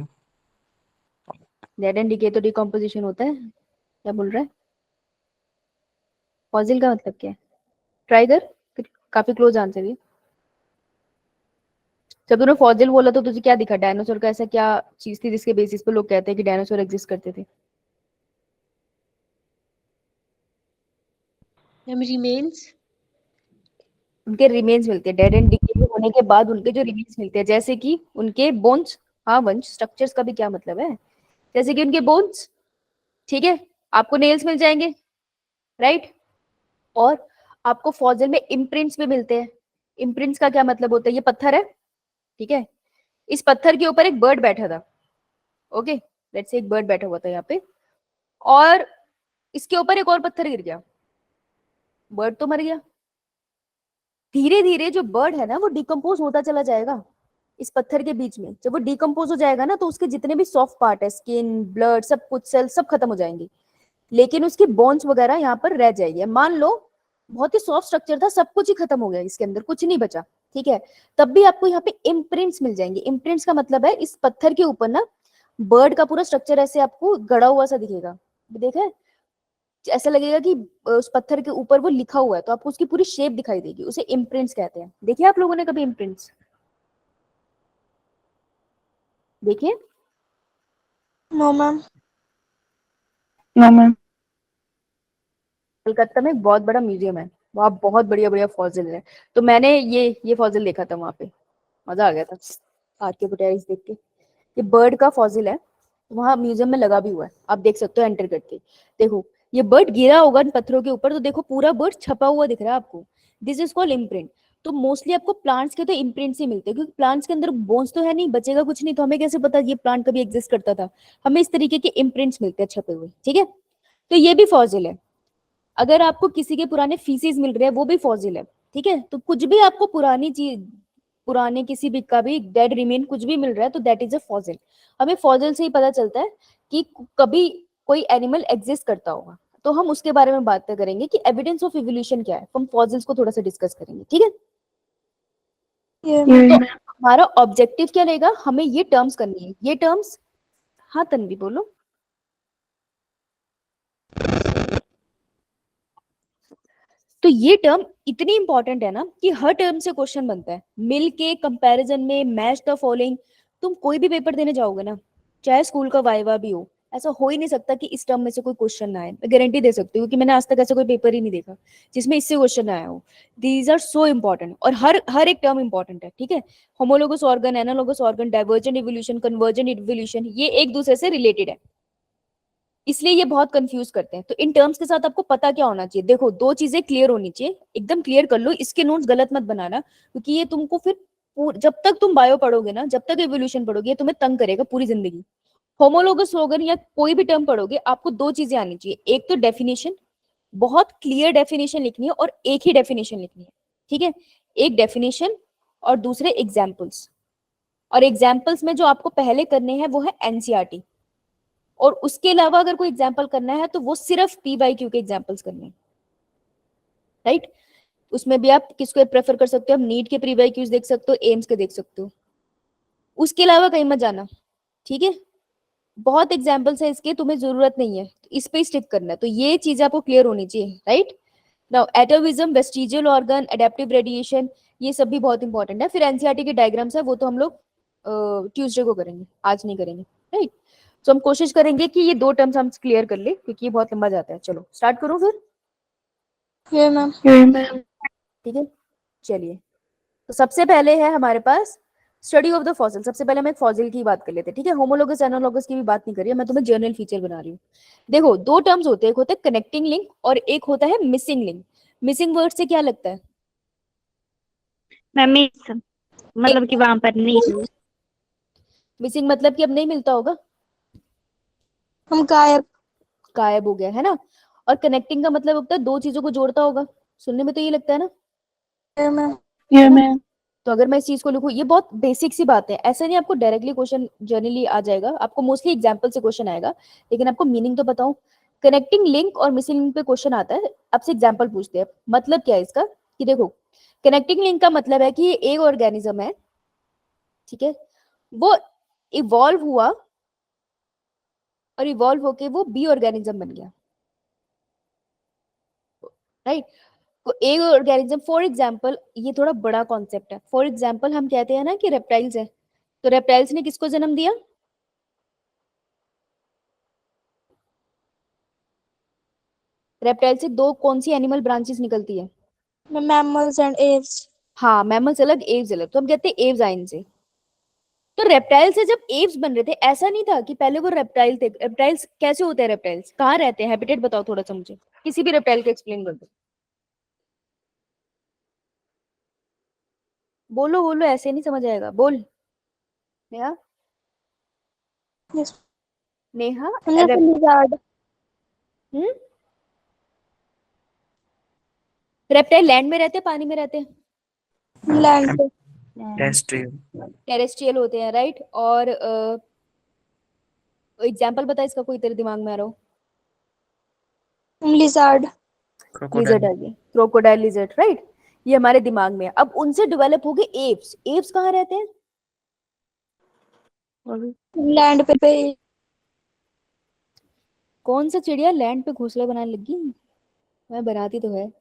Dead and decay तो डिकम्पोजिशन होता है, क्या बोल रहा है? फॉसिल का मतलब क्या है? ट्राई कर, काफी क्लोज आंसर है। जब तूने फॉसिल बोला तो तुझे क्या दिखा? डायनासोर का ऐसा क्या चीज थी जिसके बेसिस पे लोग कहते हैं कि डायनासोर एग्जिस्ट करते थे? रिमेन्स। उनके रिमेन्स मिलते हैं, डेड एंड डिके होने के बाद उनके जो रिमेन्स मिलते हैं, जैसे कि उनके बोन्स। हाँ वंश, स्ट्रक्चर्स का भी क्या मतलब है? जैसे कि उनके बोन्स, ठीक है, आपको नेल्स मिल जाएंगे, राइट? और आपको फॉसिल में इम्प्रिंट्स भी मिलते हैं। इम्प्रिंट्स का क्या मतलब होता है? ये पत्थर है, ठीक है, इस पत्थर के ऊपर एक बर्ड बैठा था, ओके, लेट्स से एक बर्ड बैठा हुआ था यहाँ पे, और इसके ऊपर एक और पत्थर गिर गया, बर्ड तो मर गया। धीरे धीरे जो बर्ड है ना वो डिकम्पोज होता चला जाएगा इस पत्थर के बीच में। जब वो डिकम्पोज हो जाएगा ना तो उसके जितने भी सॉफ्ट पार्ट है, स्किन, ब्लड, सब कुछ, सेल सब खत्म हो जाएंगे, लेकिन उसकी बोन्स वगैरह यहाँ पर रह जाएगी। मान लो बहुत ही सॉफ्ट स्ट्रक्चर था, सब कुछ ही खत्म हो गया, इसके अंदर कुछ नहीं बचा, ठीक है, तब भी आपको यहाँ पे इम्प्रिंट्स मिल जाएंगे। इम्प्रिंट्स का मतलब है इस पत्थर के ऊपर ना बर्ड का पूरा स्ट्रक्चर ऐसे आपको गड़ा हुआ सा दिखेगा, देखा है? ऐसा लगेगा कि उस पत्थर के ऊपर वो लिखा हुआ है, तो आपको उसकी पूरी शेप दिखाई देगी, उसे इम्प्रिंट्स कहते हैं। देखिए आप लोगों ने कभी इम्प्रिंट्स देखिए? No ma'am. No ma'am. Calcutta में एक बहुत बड़ा म्यूजियम है, वहाँ बहुत बढ़िया बढ़िया फॉसिल है। तो मैंने ये फॉसिल देखा था वहां पे, मजा आ गया था आर्कियोपोटेरिक्स देख के। ये बर्ड का फॉसिल है, वहां म्यूजियम में लगा भी हुआ है, आप देख सकते हो एंटर करके। देखो ये बर्ड गिरा होगा इन पत्थरों के ऊपर, तो देखो पूरा बर्ड छपा हुआ दिख रहा है आपको, दिस इज कॉल्ड इम्प्रिंट। तो मोस्टली आपको प्लांट्स के तो इम्प्रिंट्स ही मिलते हैं, क्योंकि प्लांट्स के अंदर बोन्स तो है नहीं, बचेगा कुछ नहीं, तो हमें कैसे पता ये प्लांट कभी एग्जिस्ट करता था? हमें इस तरीके के इम्प्रिंट्स मिलते हैं छपे हुए, ठीक है। तो ये भी फॉसिल है। अगर आपको किसी के पुराने फीसेस मिल रहे हैं वो भी फॉसिल है, ठीक है। तो कुछ भी आपको पुरानी चीज, पुराने किसी भी का भी डेड रिमेन कुछ भी मिल रहा है तो दैट इज अ फॉसिल। हमें फॉसिल से ही पता चलता है कि कभी कोई एनिमल एग्जिस्ट करता होगा। तो हम उसके बारे में बात करेंगे कि एविडेंस ऑफ इवोल्यूशन क्या है, हम फॉसिल्स को थोड़ा सा डिस्कस करेंगे, ठीक है। तो हमारा ऑब्जेक्टिव क्या रहेगा, हमें ये टर्म्स करनी है, ये टर्म्स। हाँ तन्वी बोलो। तो ये टर्म इतनी इंपॉर्टेंट है ना कि हर टर्म से क्वेश्चन बनता है, मिल के कंपैरिजन में, मैच द फॉलोइंग। तुम कोई भी पेपर देने जाओगे ना, चाहे स्कूल का वाइवा भी हो, ऐसा हो ही नहीं सकता कि इस टर्म में से कोई क्वेश्चन ना आए। मैं गारंटी दे सकती हूँ कि मैंने आज तक ऐसा कोई पेपर ही नहीं देखा जिसमें इससे क्वेश्चन आया हो। दीज आर सो इंपॉर्टेंट, और हर एक टर्म इंपॉर्टेंट है, ठीक है। Homologous organ, analogous organ, divergent evolution, convergent evolution, ये एक दूसरे से रिलेटेड है, इसलिए ये बहुत कंफ्यूज करते हैं। तो इन टर्म्स के साथ आपको पता क्या होना चाहिए? देखो दो चीजें क्लियर होनी चाहिए, एकदम क्लियर कर लो, इसके नोट्स गलत मत बनाना, क्योंकि ये तुमको फिर जब तक तुम बायो पढ़ोगे ना, जब तक एवोल्यूशन पढ़ोगे, ये तुम्हें तंग करेगा पूरी जिंदगी। होमोलोगस ऑर्गन या कोई भी टर्म पढ़ोगे, आपको दो चीजें आनी चाहिए, एक तो डेफिनेशन, बहुत क्लियर डेफिनेशन लिखनी है, और एक ही डेफिनेशन लिखनी है, ठीक है। एक डेफिनेशन और दूसरे एग्जाम्पल्स, और एग्जाम्पल्स में जो आपको पहले करने हैं वो है एनसीईआरटी, और उसके अलावा अगर कोई एग्जाम्पल करना है तो वो सिर्फ पी/क्यू के एग्जाम्पल्स करने हैं, राइट। उसमें भी आप किसको प्रेफर कर सकते हो? आप नीट के प्री/क्यूज देख सकते हो, एम्स के देख सकते हो, उसके अलावा कहीं मत जाना, ठीक है। बहुत एग्जाम्पल्स है इसके, तुम्हें जरूरत नहीं है, इस पे स्टिक करना है, तो ये चीज आपको क्लियर होनी चाहिए, right. Now atavism, vestigial organ, adaptive radiation, ये सब भी बहुत इंपॉर्टेंट है। फिर एनसीईआरटी के डायग्राम्स है, वो तो हम लोग ट्यूसडे को करेंगे, आज नहीं करेंगे, राइट। तो हम कोशिश करेंगे कि ये दो टर्म्स हम क्लियर कर ले, क्योंकि ये बहुत लंबा जाता है। चलो स्टार्ट करो फिर। ये मैम ठीक है, चलिए। तो सबसे पहले है हमारे पास स्टडी ऑफ द फॉसिल। सबसे पहले हम एक फॉसिल की बात कर लेते हैं, ठीक है। होमोलोगस एनालॉगस की भी बात नहीं कर रही है मैं, तुम्हें जर्नल फीचर बना रही हूँ। देखो दो टर्म्स होते हैं, एक होता है कनेक्टिंग लिंक और एक होता है मिसिंग लिंक। मिसिंग वर्ड से क्या लगता है? मैम मिस मतलब कि वहां पर नहीं। मिसिंग मतलब कि अब नहीं मिलता होगा, हम गायब। गायब हो गया, है ना। और कनेक्टिंग का मतलब होता है दो चीजों को जोड़ता होगा, सुनने में तो ये लगता है ना। ये मैम ये मैं तो अगर मैं इस चीज को लिखूं, ये बहुत बेसिक सी बात है, ऐसा नहीं आपको डायरेक्टली क्वेश्चन जर्नली आ जाएगा, आपको मोस्टली एग्जांपल से क्वेश्चन आएगा, लेकिन आपको मीनिंग तो बताऊं। कनेक्टिंग लिंक और मिसिंग लिंक पे क्वेश्चन आता है, आपसे एग्जांपल पूछते हैं। मतलब क्या है इसका, कि देखो कनेक्टिंग लिंक का मतलब है कि ये एक ऑर्गेनिज्म है, ठीक है, वो इवॉल्व हुआ और इवॉल्व होके वो बी ऑर्गेनिज्म बन गया, राइट। तो एक ऑर्गेनिज्म, फॉर एग्जांपल, ये थोड़ा बड़ा कॉन्सेप्ट है। फॉर एग्जांपल हम कहते हैं ना कि रेप्टाइल्स है, तो रेप्टाइल्स ने किसको जन्म दिया? रेप्टाइल से दो कौन सी एनिमल ब्रांचेस निकलती है? Mammals and Aves. हाँ, मैमल्स अलग, एव्स अलग, तो हम कहते हैं एव्स आए इनसे। तो रेप्टाइल से जब एव्स बन रहे थे, ऐसा नहीं था कि पहले वो रेप्टाइल थे। रेप्टाइल्स कैसे होते हैं? रेप्टाइल्स कहाँ रहते हैं? हैबिटेट बताओ थोड़ा सा मुझे, किसी भी रेप्टाइल को एक्सप्लेन कर दो। बोलो बोलो, ऐसे नहीं समझ आएगा, बोल। नेहा, यस नेहा। जैसे लिजार्ड। हम्म, रेप्टाइल लैंड में रहते हैं, पानी में रहते हैं? लैंड पे। टेरेस्ट्रियल। टेरेस्ट्रियल होते हैं, राइट। और एग्जाम्पल बता इसका, कोई तेरे दिमाग में आ रहा हो? लिजार्ड। लिजर्ड आ गई, क्रोकोडाइल लिजर्ड, राइट। ये हमारे दिमाग में है। अब उनसे डेवलप हो गए एप्स। एप्स कहाँ रहते हैं? लैंड पे। कौन सा चिड़िया लैंड पे घोंसला बनाने लगी? मैं बनाती तो है।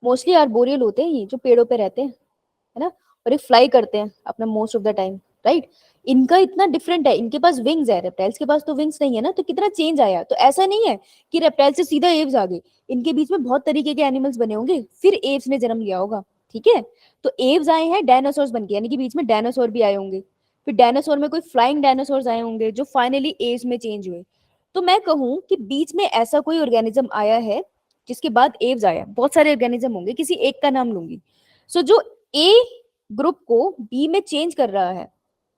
मोस्टली आर्बोरियल होते हैं ये, जो पेड़ों पे रहते हैं, है ना। और ये फ्लाई करते हैं अपना most of the time, right. इनका इतना डिफरेंट है, इनके पास विंग्स है, रेप्टाइल्स के पास तो विंग्स नहीं है ना। तो कितना चेंज आया, तो ऐसा नहीं है कि रेप्टाइल से सीधा एव्स आ गए, इनके बीच में बहुत तरीके के एनिमल्स बने होंगे, फिर एव्स ने जन्म लिया होगा, ठीक है। तो एव्स आए हैं डायनासोर्स बन के, यानी कि बीच में डायनासोर भी आए होंगे, फिर डायनासोर में कोई फ्लाइंग डायनासोर आए होंगे जो फाइनली एव्स में चेंज हुए। तो मैं कहूं कि बीच में ऐसा कोई ऑर्गेनिज्म आया है जिसके बाद एव्स आया। बहुत सारे ऑर्गेनिज्म होंगे, किसी एक का नाम लूंगी। सो जो ए ग्रुप को बी में चेंज कर रहा है,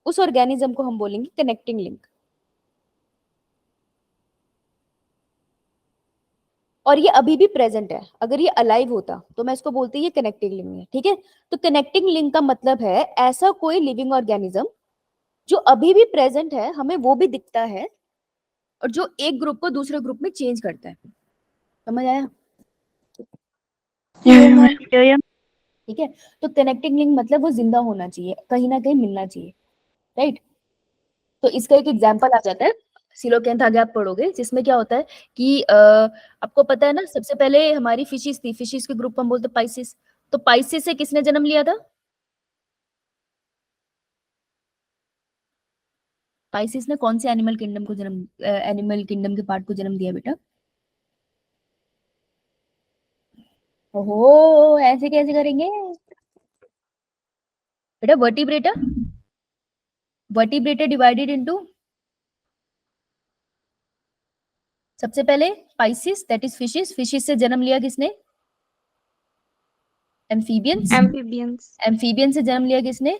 उस ऑर्गेनिज्म को हम बोलेंगे कनेक्टिंग लिंक। और ये अभी भी प्रेजेंट है, अगर ये अलाइव होता तो मैं इसको बोलती ये कनेक्टिंग लिंक है, ठीक है। तो कनेक्टिंग लिंक का मतलब है ऐसा कोई लिविंग ऑर्गेनिज्म जो अभी भी प्रेजेंट है, हमें वो भी दिखता है, और जो एक ग्रुप को दूसरे ग्रुप में चेंज करता है। समझ आया? ठीक है। तो कनेक्टिंग लिंक मतलब वो जिंदा होना चाहिए, कहीं ना कहीं मिलना चाहिए, राइट। तो इसका एक एग्जाम्पल आ जाता है सिलोकेंथ, आगे आप पढ़ोगे, जिसमें क्या होता है कि आपको पता है ना, सबसे पहले हमारी फिशिस थी, फिशिस के ग्रुप को हम बोलते पाइसिस। तो पाइसिस से किसने जन्म लिया था? पाइसिस ने कौन से एनिमल किंगडम को जन्म, एनिमल किंगडम के पार्ट को जन्म दिया बेटा? ओहो, ऐसे कैसे करेंगे बेटा? वर्टिब्रेटा, वर्टिब्रेटा डिवाइडेड इनटू, सबसे पहले Pisces, that is fishes. Fishes से जन्म लिया किसने? एम्फीबियंस। एम्फीबियंस। एम्फीबियन से जन्म लिया किसने?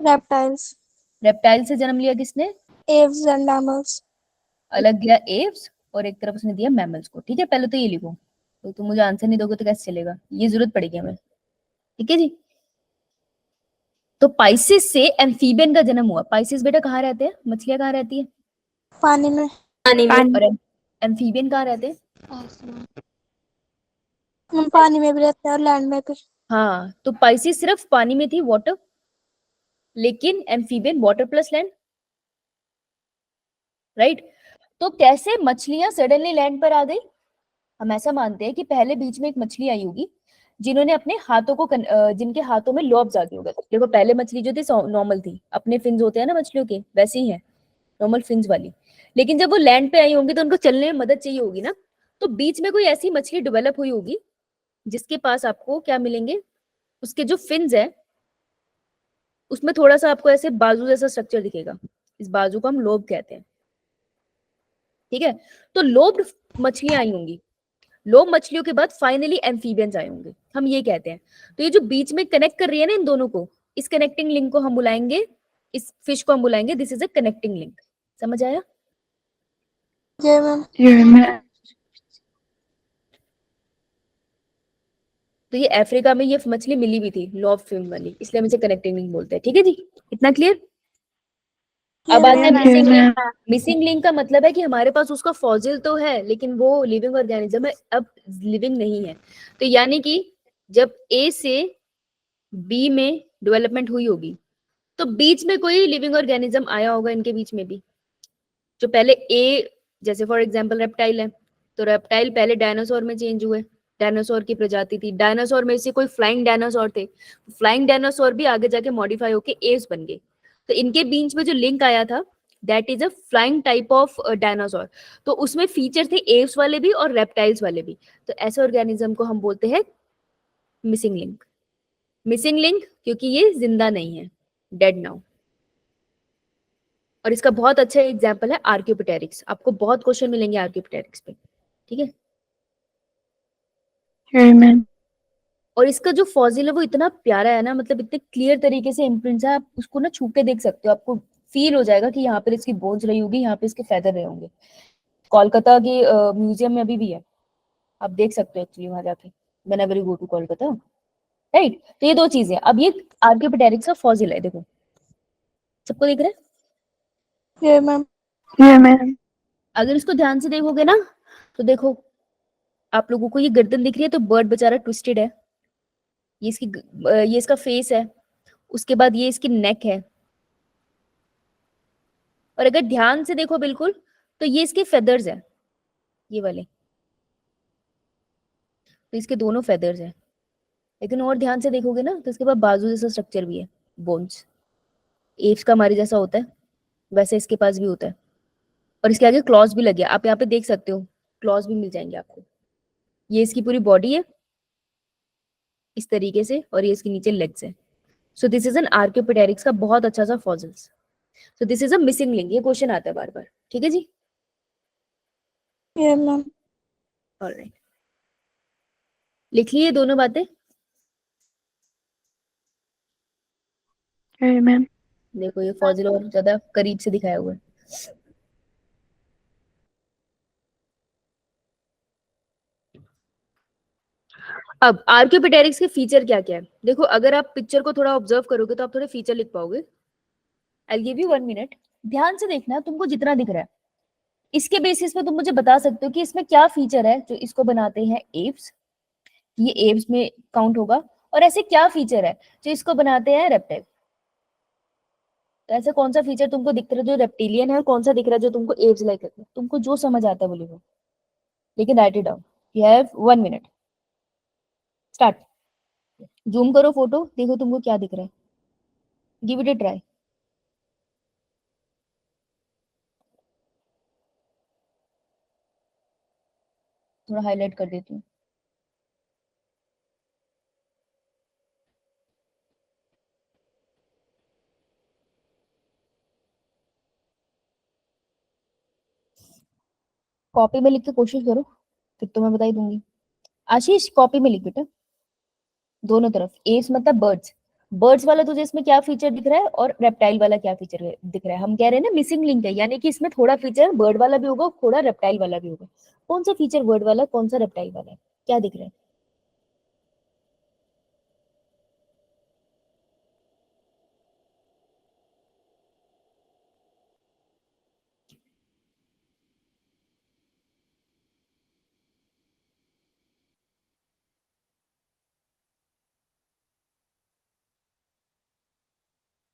रेप्टाइल्स। रेप्टाइल से जन्म लिया किसने? Aves and mammals. अलग गया एव्स, और एक तरफ उसने दिया मैमल्स को, ठीक है। पहले तो ये लिखो, तो तुम मुझे आंसर नहीं दोगे तो कैसे चलेगा, ये जरूरत पड़ेगी हमें, ठीक है जी। तो पाइसिस से एम्फीबियन का जन्म हुआ। पाइसिस बेटा कहाँ रहते हैं? मछलियां कहाँ रहती है? पानी में। और एम्फीबियन कहाँ रहते हैं? हम पानी में भी रहते हैं और लैंड में भी। हाँ, तो पाइसिस सिर्फ पानी में थी, वाटर, लेकिन amphibian water plus land. Right. तो कैसे मछलियां सडनली लैंड पर आ गई? हम ऐसा मानते हैं कि पहले बीच में एक मछली आई होगी जिन्होंने अपने हाथों को जिनके हाथों में लॉब्स आ गए होंगे। देखो पहले मछली जो थी नॉर्मल थी, अपने फिन्स होते हैं ना मछलियों के, वैसे ही है, नॉर्मल फिन्स वाली। लेकिन जब वो लैंड पे आई होंगी तो उनको चलने में मदद चाहिए होगी ना, तो बीच में कोई ऐसी मछली डेवलप हुई होगी जिसके पास आपको क्या मिलेंगे, उसके जो फिन्स है उसमें थोड़ा सा आपको ऐसे बाजू जैसा स्ट्रक्चर दिखेगा। इस बाजू को हम लोब कहते हैं, ठीक है। तो लोब्ड मछलियां आई होंगी, लोब मछलियों के बाद फाइनली एम्फीबियंस आए होंगे, हम ये कहते हैं। तो ये जो बीच में कनेक्ट कर रही है ना इन दोनों को, इस कनेक्टिंग लिंक को हम बुलाएंगे, इस फिश को हम बुलाएंगे this is a connecting link. समझ आया? जय मैम। ये मैं तो ये अफ्रीका में ये मछली मिली भी थी लॉब फिन वाली, इसलिए हम इसे कनेक्टिंग लिंक बोलते हैं। ठीक है जी, इतना क्लियर? अब आते हैं मिसिंग लिंक। मिसिंग लिंक का मतलब है कि हमारे पास उसका फॉसिल तो है लेकिन वो लिविंग ऑर्गेनिज्म है, अब लिविंग नहीं है। तो यानी कि जब ए से बी में डेवलपमेंट हुई होगी तो बीच में कोई लिविंग ऑर्गेनिज्म आया होगा इनके बीच में भी, जो पहले ए, जैसे फॉर एग्जांपल रेप्टाइल है, तो रेप्टाइल पहले डायनासोर में चेंज हुए, डायनासोर की प्रजाति थी, डायनासोर में से कोई फ्लाइंग डायनासोर थे, फ्लाइंग डायनासोर भी आगे जाके मॉडिफाई होके एव्स बन गए। तो इनके बीच में जो लिंक आया था that is a flying type of dinosaur. तो उसमें फीचर थे एव्स वाले भी और रेप्टाइल्स वाले भी। तो ऐसे ऑर्गेनिज्म को हम बोलते हैं मिसिंग लिंक। मिसिंग लिंक क्योंकि ये जिंदा नहीं है, डेड नाउ। और इसका बहुत अच्छा एग्जांपल है आर्कियोप्टेरिक्स, आपको बहुत क्वेश्चन मिलेंगे आर्कियोप्टेरिक्स पे, ठीक है। ये मैं और इसका जो फॉसिल है वो इतना प्यारा है ना, मतलब इतने क्लियर तरीके से इम्प्रिंट्स है, आप उसको ना छू के देख सकते हो, आपको फील हो जाएगा कि यहाँ पर इसकी बोन्स रही होगी, यहाँ पे इसके फेदर रहे होंगे। कोलकाता के म्यूजियम में अभी भी है, आप देख सकते हो एक्चुअली वहां जाके, whenever you go to Kolkata, right. तो ये दो चीजें, अब ये आर्कियोप्टेरिक्स का फॉसिल है, देखो सबको दिख रहा है? ये मैम। ये मैं अगर इसको ध्यान से देखोगे ना तो देखो आप लोगों को ये गर्दन दिख रही है, तो बर्ड बेचारा ट्विस्टेड है, ये इसकी ये इसका फेस है, उसके बाद ये इसकी नेक है, और अगर ध्यान से देखो बिल्कुल तो ये इसके फेदर्स है, ये वाले, तो इसके दोनों फेदर्स है। लेकिन और ध्यान से देखोगे ना तो इसके पास बाजू जैसा स्ट्रक्चर भी है, बोन्स, एप्स का हमारे जैसा होता है वैसे इसके पास भी होता है। और इसके आगे क्लॉज भी लगे हैं, आप यहाँ पे देख सकते हो, क्लॉज भी मिल जाएंगे आपको। ये इसकी पूरी बॉडी है इस तरीके से, और ये इसके नीचे लेग्स है। सो दिस इज एन आर्कियोपेटेरिक्स का बहुत अच्छा सा fossils. So this is a missing link, ये क्वेश्चन आता है बार बार, ठीक है जी। ये मैम। ऑलराइट, लिख लिए दोनों बातें? ये मैं देखो ये फॉसिल और ज्यादा करीब से दिखाया हुआ है। अब आर्कियोपेटेरिक्स के फीचर क्या क्या है, देखो अगर आप पिक्चर को थोड़ा ऑब्जर्व करोगे तो आप थोड़े फीचर लिख पाओगे। आई गिव यू 1 मिनट, ध्यान से देखना, तुमको जितना दिख रहा है इसके बेसिस पे तुम मुझे बता सकते हो कि इसमें क्या फीचर है जो इसको बनाते हैं एव्स, ये एव्स में काउंट होगा, और ऐसे क्या फीचर है जो इसको बनाते हैं रेप्टाइल। तो ऐसा कौन सा फीचर तुमको दिख रहा है जो रेप्टिलियन है, और कौन सा दिख रहा है जो तुमको एव्स लाइक लगता है, तुमको जो समझ आता है वो लिखो, लेकिन right it down. You have 1 minute, start. Zoom करो फोटो, देखो तुमको क्या दिख रहा है, गिव इट अ ट्राई। थोड़ा हाईलाइट कर देती हूँ। कॉपी में लिख के कोशिश करो, फिर तो मैं बता ही दूंगी। आशीष कॉपी में लिख बेटा, दोनों तरफ, एव्स मतलब बर्ड्स, बर्ड्स वाला तुझे इसमें क्या फीचर दिख रहा है और रेप्टाइल वाला क्या फीचर दिख रहा है। हम कह रहे हैं ना मिसिंग लिंक है, यानी कि इसमें थोड़ा फीचर बर्ड वाला भी होगा, थोड़ा रेप्टाइल वाला भी होगा। कौन सा फीचर बर्ड वाला, कौन सा रेप्टाइल वाला है, क्या दिख रहा है?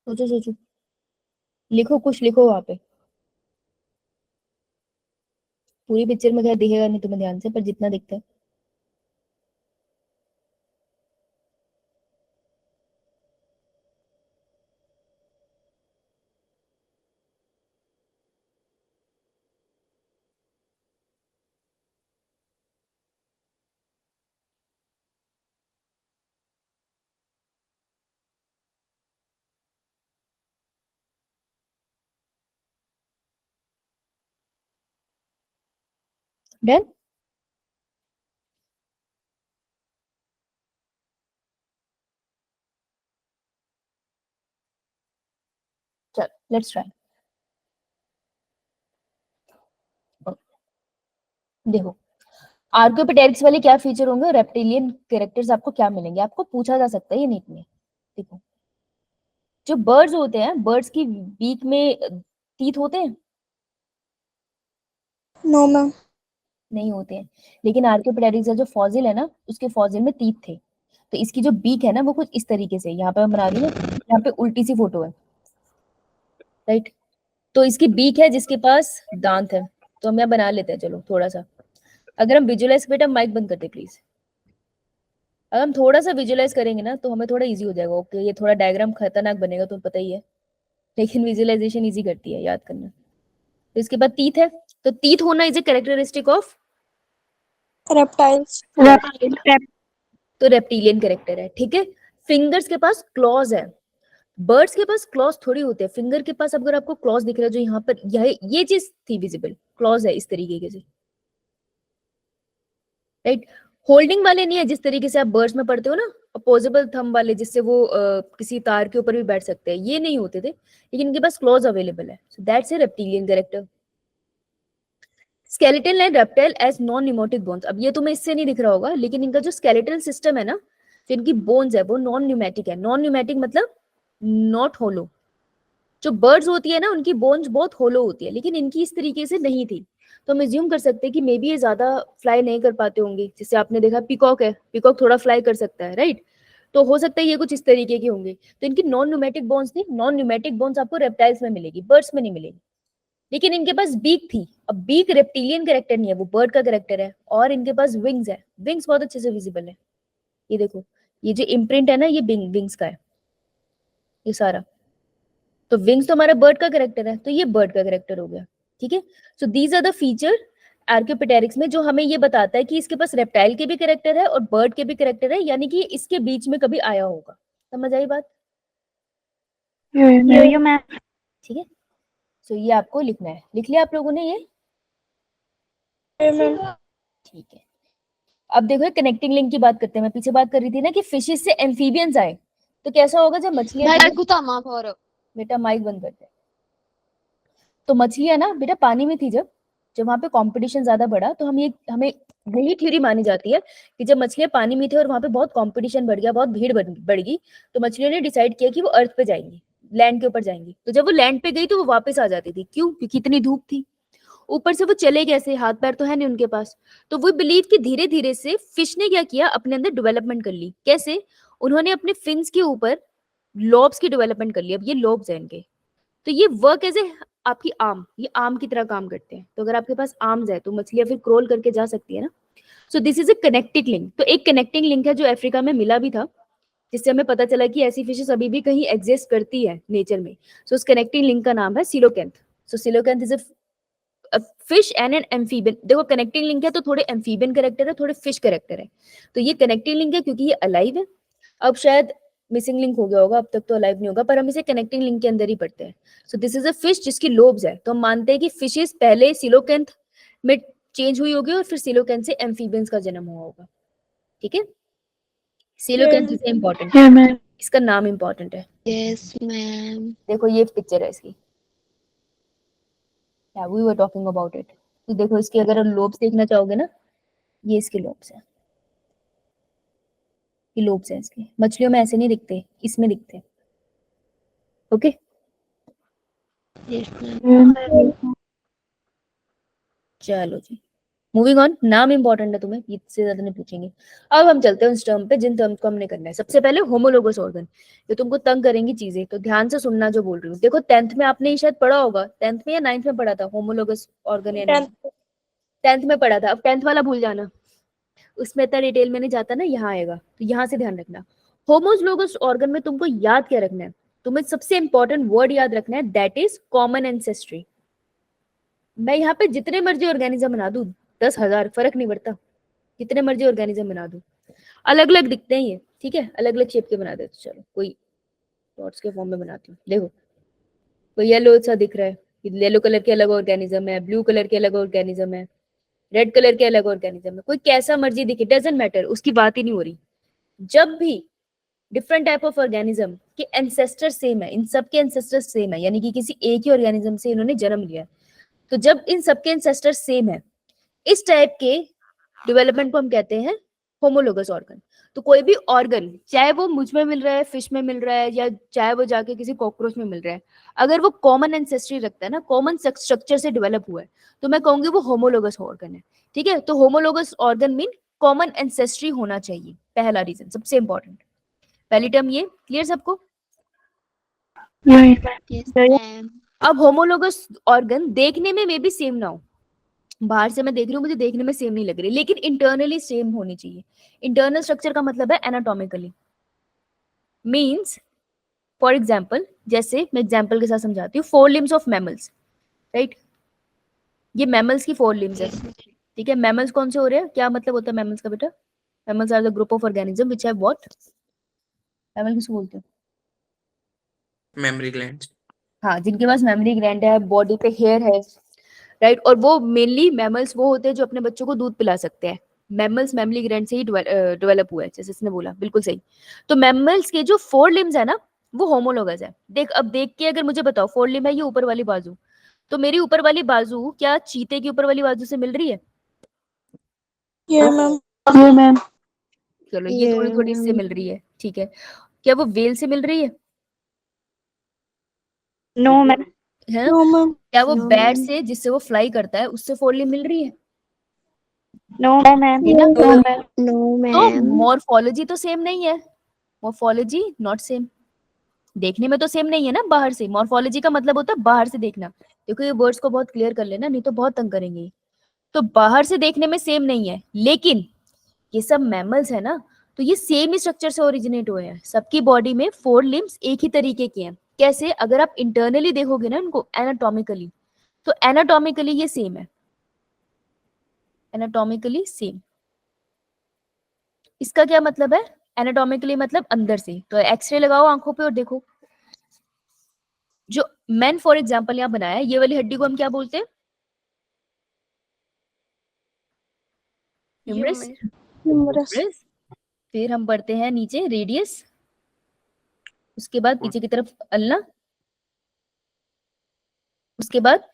सोचो सोचो, लिखो कुछ लिखो वहां पे। पूरी पिक्चर में खैर दिखेगा नहीं तुम्हें ध्यान से, पर जितना दिखता है। डन। चल लेट्स ट्राई। देखो आर्कियोपेटेरिक्स वाले क्या फीचर होंगे, रेप्टिलियन कैरेक्टर्स आपको क्या मिलेंगे, आपको पूछा जा सकता है ये नीट में। देखो जो बर्ड्स होते हैं, बर्ड्स की बीक में टीथ होते हैं? No ma'am. नहीं होते हैं। लेकिन आर्कियोपेटेरिक्स का जो फॉसिल है ना, उसके फॉसिल में टीथ थे। तो इसकी जो बीक है ना वो कुछ इस तरीके से, यहाँ पे मैं बना रही हूँ ना, यहाँ पे उल्टी सी फोटो है, राइट। तो इसकी बीक है जिसके पास दांत है। तो हम यहाँ बना लेते हैं, चलो थोड़ा सा। अगर हम विजुअलाइज, बेटा माइक बंद करते प्लीज। अगर हम थोड़ा सा विजुअलाइज करेंगे ना तो हमें थोड़ा इजी हो जाएगा। ओके ये थोड़ा डायग्राम खतरनाक बनेगा, तुम्हें पता ही है, लेकिन विजुअलाइजेशन इजी करती है याद करना। तो इसके बाद टीथ है, तो टीथ होना is a characteristic of, reptiles. तो रेप्टिलियन कैरेक्टर है, ठीक है। फिंगर्स के पास क्लॉज है, बर्ड्स के पास क्लॉज थोड़ी होते हैं। फिंगर के पास अगर आपको क्लॉज दिख रहा है, जो यहाँ पर ये चीज थी विजिबल, क्लॉज है इस तरीके से, राइट। होल्डिंग वाले नहीं है जिस तरीके से आप बर्ड्स में पढ़ते हो ना, अपोजेबल थंब वाले, जिससे वो किसी तार के ऊपर भी बैठ सकते हैं, ये नहीं होते थे, लेकिन इनके पास क्लॉज अवेलेबल है। So that's a reptilian character. Skeletal and reptile as non pneumatic bones. अब ये तुम्हें इससे नहीं दिख रहा होगा, लेकिन इनका जो स्केलेटल सिस्टम है ना, जो इनकी बोन्स है वो नॉन न्यूमेटिक है। नॉन न्यूमेटिक मतलब नॉट होलो। जो बर्ड्स होती है ना उनकी बोन्स बहुत होलो होती है, लेकिन इनकी इस तरीके से नहीं थी। तो हम एज्यूम कर सकते हैं कि मे बी ये ज्यादा फ्लाई नहीं कर पाते होंगे। जैसे आपने देखा पीकॉक है, पीकॉक थोड़ा फ्लाई कर सकता है, राइट। तो हो सकता है ये कुछ इस तरीके की होंगे। तो इनकी नॉन न्यूमेटिक बोन्स थी। नॉन न्यूमेटिक बोन्स आपको रेप्टाइल्स में मिलेगी, बर्ड्स में नहीं मिलेगी। लेकिन इनके पास बीक थी। अब बीक रेप्टिलियन कैरेक्टर नहीं है, वो बर्ड का कैरेक्टर है। और इनके पास विंग्स है, विंग्स बहुत अच्छे से विजिबल है। ये देखो, ये जो इम्प्रिंट है ना, ये विंग्स का है, ये सारा। तो विंग्स तो हमारा बर्ड का कैरेक्टर है, तो ये बर्ड का कैरेक्टर हो गया, ठीक है। So these are the feature archaeopteryx में जो हमें ये बताता है कि इसके पास रेप्टाइल के भी कैरेक्टर है और बर्ड के भी कैरेक्टर है, यानी कि इसके बीच में कभी आया होगा। समझ आई बात? मैं ठीक है। सो ये आपको लिखना है, लिख लिया आप लोगों ने ये? ठीक है। अब देखो कनेक्टिंग लिंक की बात करते हैं। मैं पीछे बात कर रही थी ना कि फिशेस से एम्फीबियंस आए, तो कैसा होगा जब मछलियां, बेटा माइक बंद करते हैं। तो मछलियां ना बेटा पानी में थी, जब जब वहां पे कंपटीशन ज्यादा बढ़ा, तो हमें यही थ्योरी मानी जाती है कि जब मछलियां पानी में थी और वहां पे बहुत कंपटीशन बढ़ गया, बहुत भीड़ बढ़ गई, तो मछलियों ने डिसाइड किया कि वो अर्थ पे जाएंगी, लैंड के ऊपर जाएंगी। तो जब वो लैंड पे गई तो वो वापस आ जाती थी। क्यों? क्योंकि इतनी धूप थी। ऊपर से वो चले कैसे, हाथ पैर तो है नहीं उनके पास। तो वो बिलीव कि धीरे धीरे से फिश ने क्या किया, अपने अंदर डेवलपमेंट कर ली। कैसे? उन्होंने अपने फिन्स के ऊपर लॉब्स की डेवलपमेंट कर ली। अब ये लॉब्स है इनके, तो ये वर्क एज ए आपकी आर्म, ये आर्म की तरह काम करते हैं। तो अगर आपके पास आर्म्स है तो मछलियां फिर क्रोल करके जा सकती है ना। So this is a connecting link. तो एक कनेक्टिंग लिंक है जो अफ्रीका में मिला भी था, जिससे हमें पता चला कि ऐसी फिशेस अभी भी कहीं एग्जिस्ट करती है नेचर में। सो उस कनेक्टिंग लिंक का नाम है coelacanth. So coelacanth is a fish and an amphibian. देखो कनेक्टिंग लिंक है तो थोड़े एम्फीबियन कैरेक्टर है, थोड़े फिश कैरेक्टर है। तो ये कनेक्टिंग लिंक है क्योंकि ये अलाइव है। अब शायद मिसिंग लिंक हो गया होगा, अब तक तो अलाइव नहीं होगा, पर हम इसे कनेक्टिंग लिंक के अंदर ही पढ़ते हैं। So this is a fish जिसकी लोब्स है। तो हम मानते हैं कि फिशेस पहले सिलोकेंथ में चेंज हुई होगी और फिर सिलोकेंथ से एम्फीबियंस का जन्म हुआ होगा, ठीक है। सिलोकेंथ इज इंपॉर्टेंट, इसका नाम इंपॉर्टेंट है। Yes ma'am. देखो ये पिक्चर है इसकी, yeah, we were talking about it। तो देखो इसके अगर लोब्स देखना चाहोगे ना, ये इसके लोब्स है, ये लोब्स है इसके। मछलियों में ऐसे नहीं दिखते, इसमें दिखते हैं, ओके। Yes ma'am. चलो जी, मूविंग ऑन। नाम इंपॉर्टेंट है, तुम्हें इससे ज्यादा नहीं पूछेंगे। अब हम चलते हैं उस टर्म पे जिन टर्म्स को हमने करना है। सबसे पहले होमोलोगस ऑर्गन। ये तुमको तंग करेंगी चीजें, तो ध्यान से सुनना जो बोल रही हूँ। देखो 10th में आपने ये शायद पढ़ा होगा, 10th में या 9th में पढ़ा था होमोलोगस ऑर्गन या नहीं? 10th में पढ़ा था, अब 10th वाला भूल जाना, उसमें इतना डिटेल में नहीं जाता ना, यहाँ आएगा, तो यहाँ से ध्यान रखना। होमोलोगस ऑर्गन में तुमको याद क्या रखना है, तुम्हें सबसे इंपॉर्टेंट वर्ड याद रखना है, दैट इज कॉमन एंसेस्ट्री। मैं यहाँ पे जितने मर्जी ऑर्गेनिज्म बना दूं, 10,000 फर्क नहीं पड़ता, कितने मर्जी ऑर्गेनिज्म बना दूं, अलग अलग दिखते हैं ये, ठीक है, अलग अलग शेप के बना देते। चलो कोई डॉट्स के फॉर्म में बनाती हूँ, देखो कोई येलो सा दिख रहा है, येलो कलर के अलग ऑर्गेनिज्म है, ब्लू कलर के अलग ऑर्गेनिज्म है, रेड कलर के अलग ऑर्गेनिज्म है, कोई कैसा मर्जी दिखे, डजंट मैटर, उसकी बात ही नहीं हो रही। जब भी डिफरेंट टाइप ऑफ ऑर्गेनिज्म के एंसेस्टर सेम है, इन सबके एंसेस्टर सेम है, यानी कि किसी एक ही ऑर्गेनिज्म से इन्होंने जन्म लिया है, तो जब इन सबके एंसेस्टर सेम है, इस टाइप के डेवलपमेंट को हम कहते हैं होमोलोगस ऑर्गन। तो कोई भी ऑर्गन, चाहे वो मुझ में मिल रहा है, फिश में मिल रहा है, या चाहे वो जाके किसी कॉकरोच में मिल रहा है, अगर वो कॉमन एंसेस्ट्री रखता है ना, कॉमन स्ट्रक्चर से डेवलप हुआ है, तो मैं कहूंगी वो होमोलोगस ऑर्गन है। ठीक है, तो homologous organ mean common ancestry होना चाहिए, पहला रीजन, सबसे इंपॉर्टेंट, पहली टर्म ये। क्लियर सबको? अब होमोलोगस ऑर्गन देखने में मे बी सेम ना हो, बाहर से मैं देख रही हूँ मुझे देखने में सेम नहीं लग रही, लेकिन इंटरनली सेम होनी चाहिए। इंटरनल स्ट्रक्चर का मतलब है एनाटॉमिकली, मींस फॉर एग्जांपल, जैसे मैं एग्जांपल के साथ समझाती हूँ, 4 लिम्स ऑफ मैमल्स, राइट, ये मैमल्स की 4 लिम्स है, ठीक है। मैमल्स कौन से हो रहे हैं, क्या मतलब होता है मैमल्स का बेटा? Mammals are the group of organism which have what, mammal किसको बोलते हैं? Memory gland. हाँ, जिनके पास मेमोरी ग्लैंड है, बॉडी पे हेयर है, राइट, और वो मेनली मैमल्स वो होते हैं जो अपने बच्चों को दूध पिला सकते हैं। मैमल्स मेमोरी ग्लैंड से ही डेवलप हुआ है, जैसे इसने बोला, बिल्कुल सही। तो मैमल्स के जो 4 लिम्स है ना, वो होमोलोगस है। देख, अब देख के अगर मुझे बताओ, 4 लिम्ब है ये ऊपर वाली बाजू, तो मेरी ऊपर वाली बाजू क्या चीते की ऊपर वाली बाजू से मिल रही है? ये मैम, मैम। चलो, ये थोड़ी थोड़ी इससे मिल रही है, ठीक है। क्या वो वेल से मिल रही है? No ma'am. है? नो मैम, क्या वो बैट से, जिससे वो फ्लाई करता है, उससे 4 लिम्ब मिल रही है? No ma'am. है ना? नो तो मॉर्फोलॉजी तो सेम नहीं है, मॉर्फोलॉजी नॉट सेम, देखने में तो सेम नहीं है ना बाहर से। मॉर्फोलॉजी का मतलब होता है बाहर से देखना, देखो ये वर्ड्स को बहुत क्लियर कर लेना, नहीं तो बहुत तंग करेंगे। तो बाहर से देखने में सेम नहीं है, लेकिन ये सब मैमल्स है ना, तो ये सेम ही स्ट्रक्चर से ओरिजिनेट हुए हैं, सबकी बॉडी में 4 लिम्स एक ही तरीके के हैं। कैसे? अगर आप इंटरनली देखोगे ना उनको, एनाटॉमिकली, तो एनाटॉमिकली ये सेम है, एनाटॉमिकली सेम। इसका क्या मतलब है? एनाटॉमिकली मतलब अंदर से, तो एक्सरे लगाओ आंखों पे और देखो, जो मैन फॉर एग्जांपल यहाँ बनाया है, ये वाली हड्डी को हम क्या बोलते हैं? ह्यूमरस। ह्यूमरस। फिर हम पढ़ते हैं नीचे रेडियस, उसके बाद पीछे की तरफ अल्ना, उसके बाद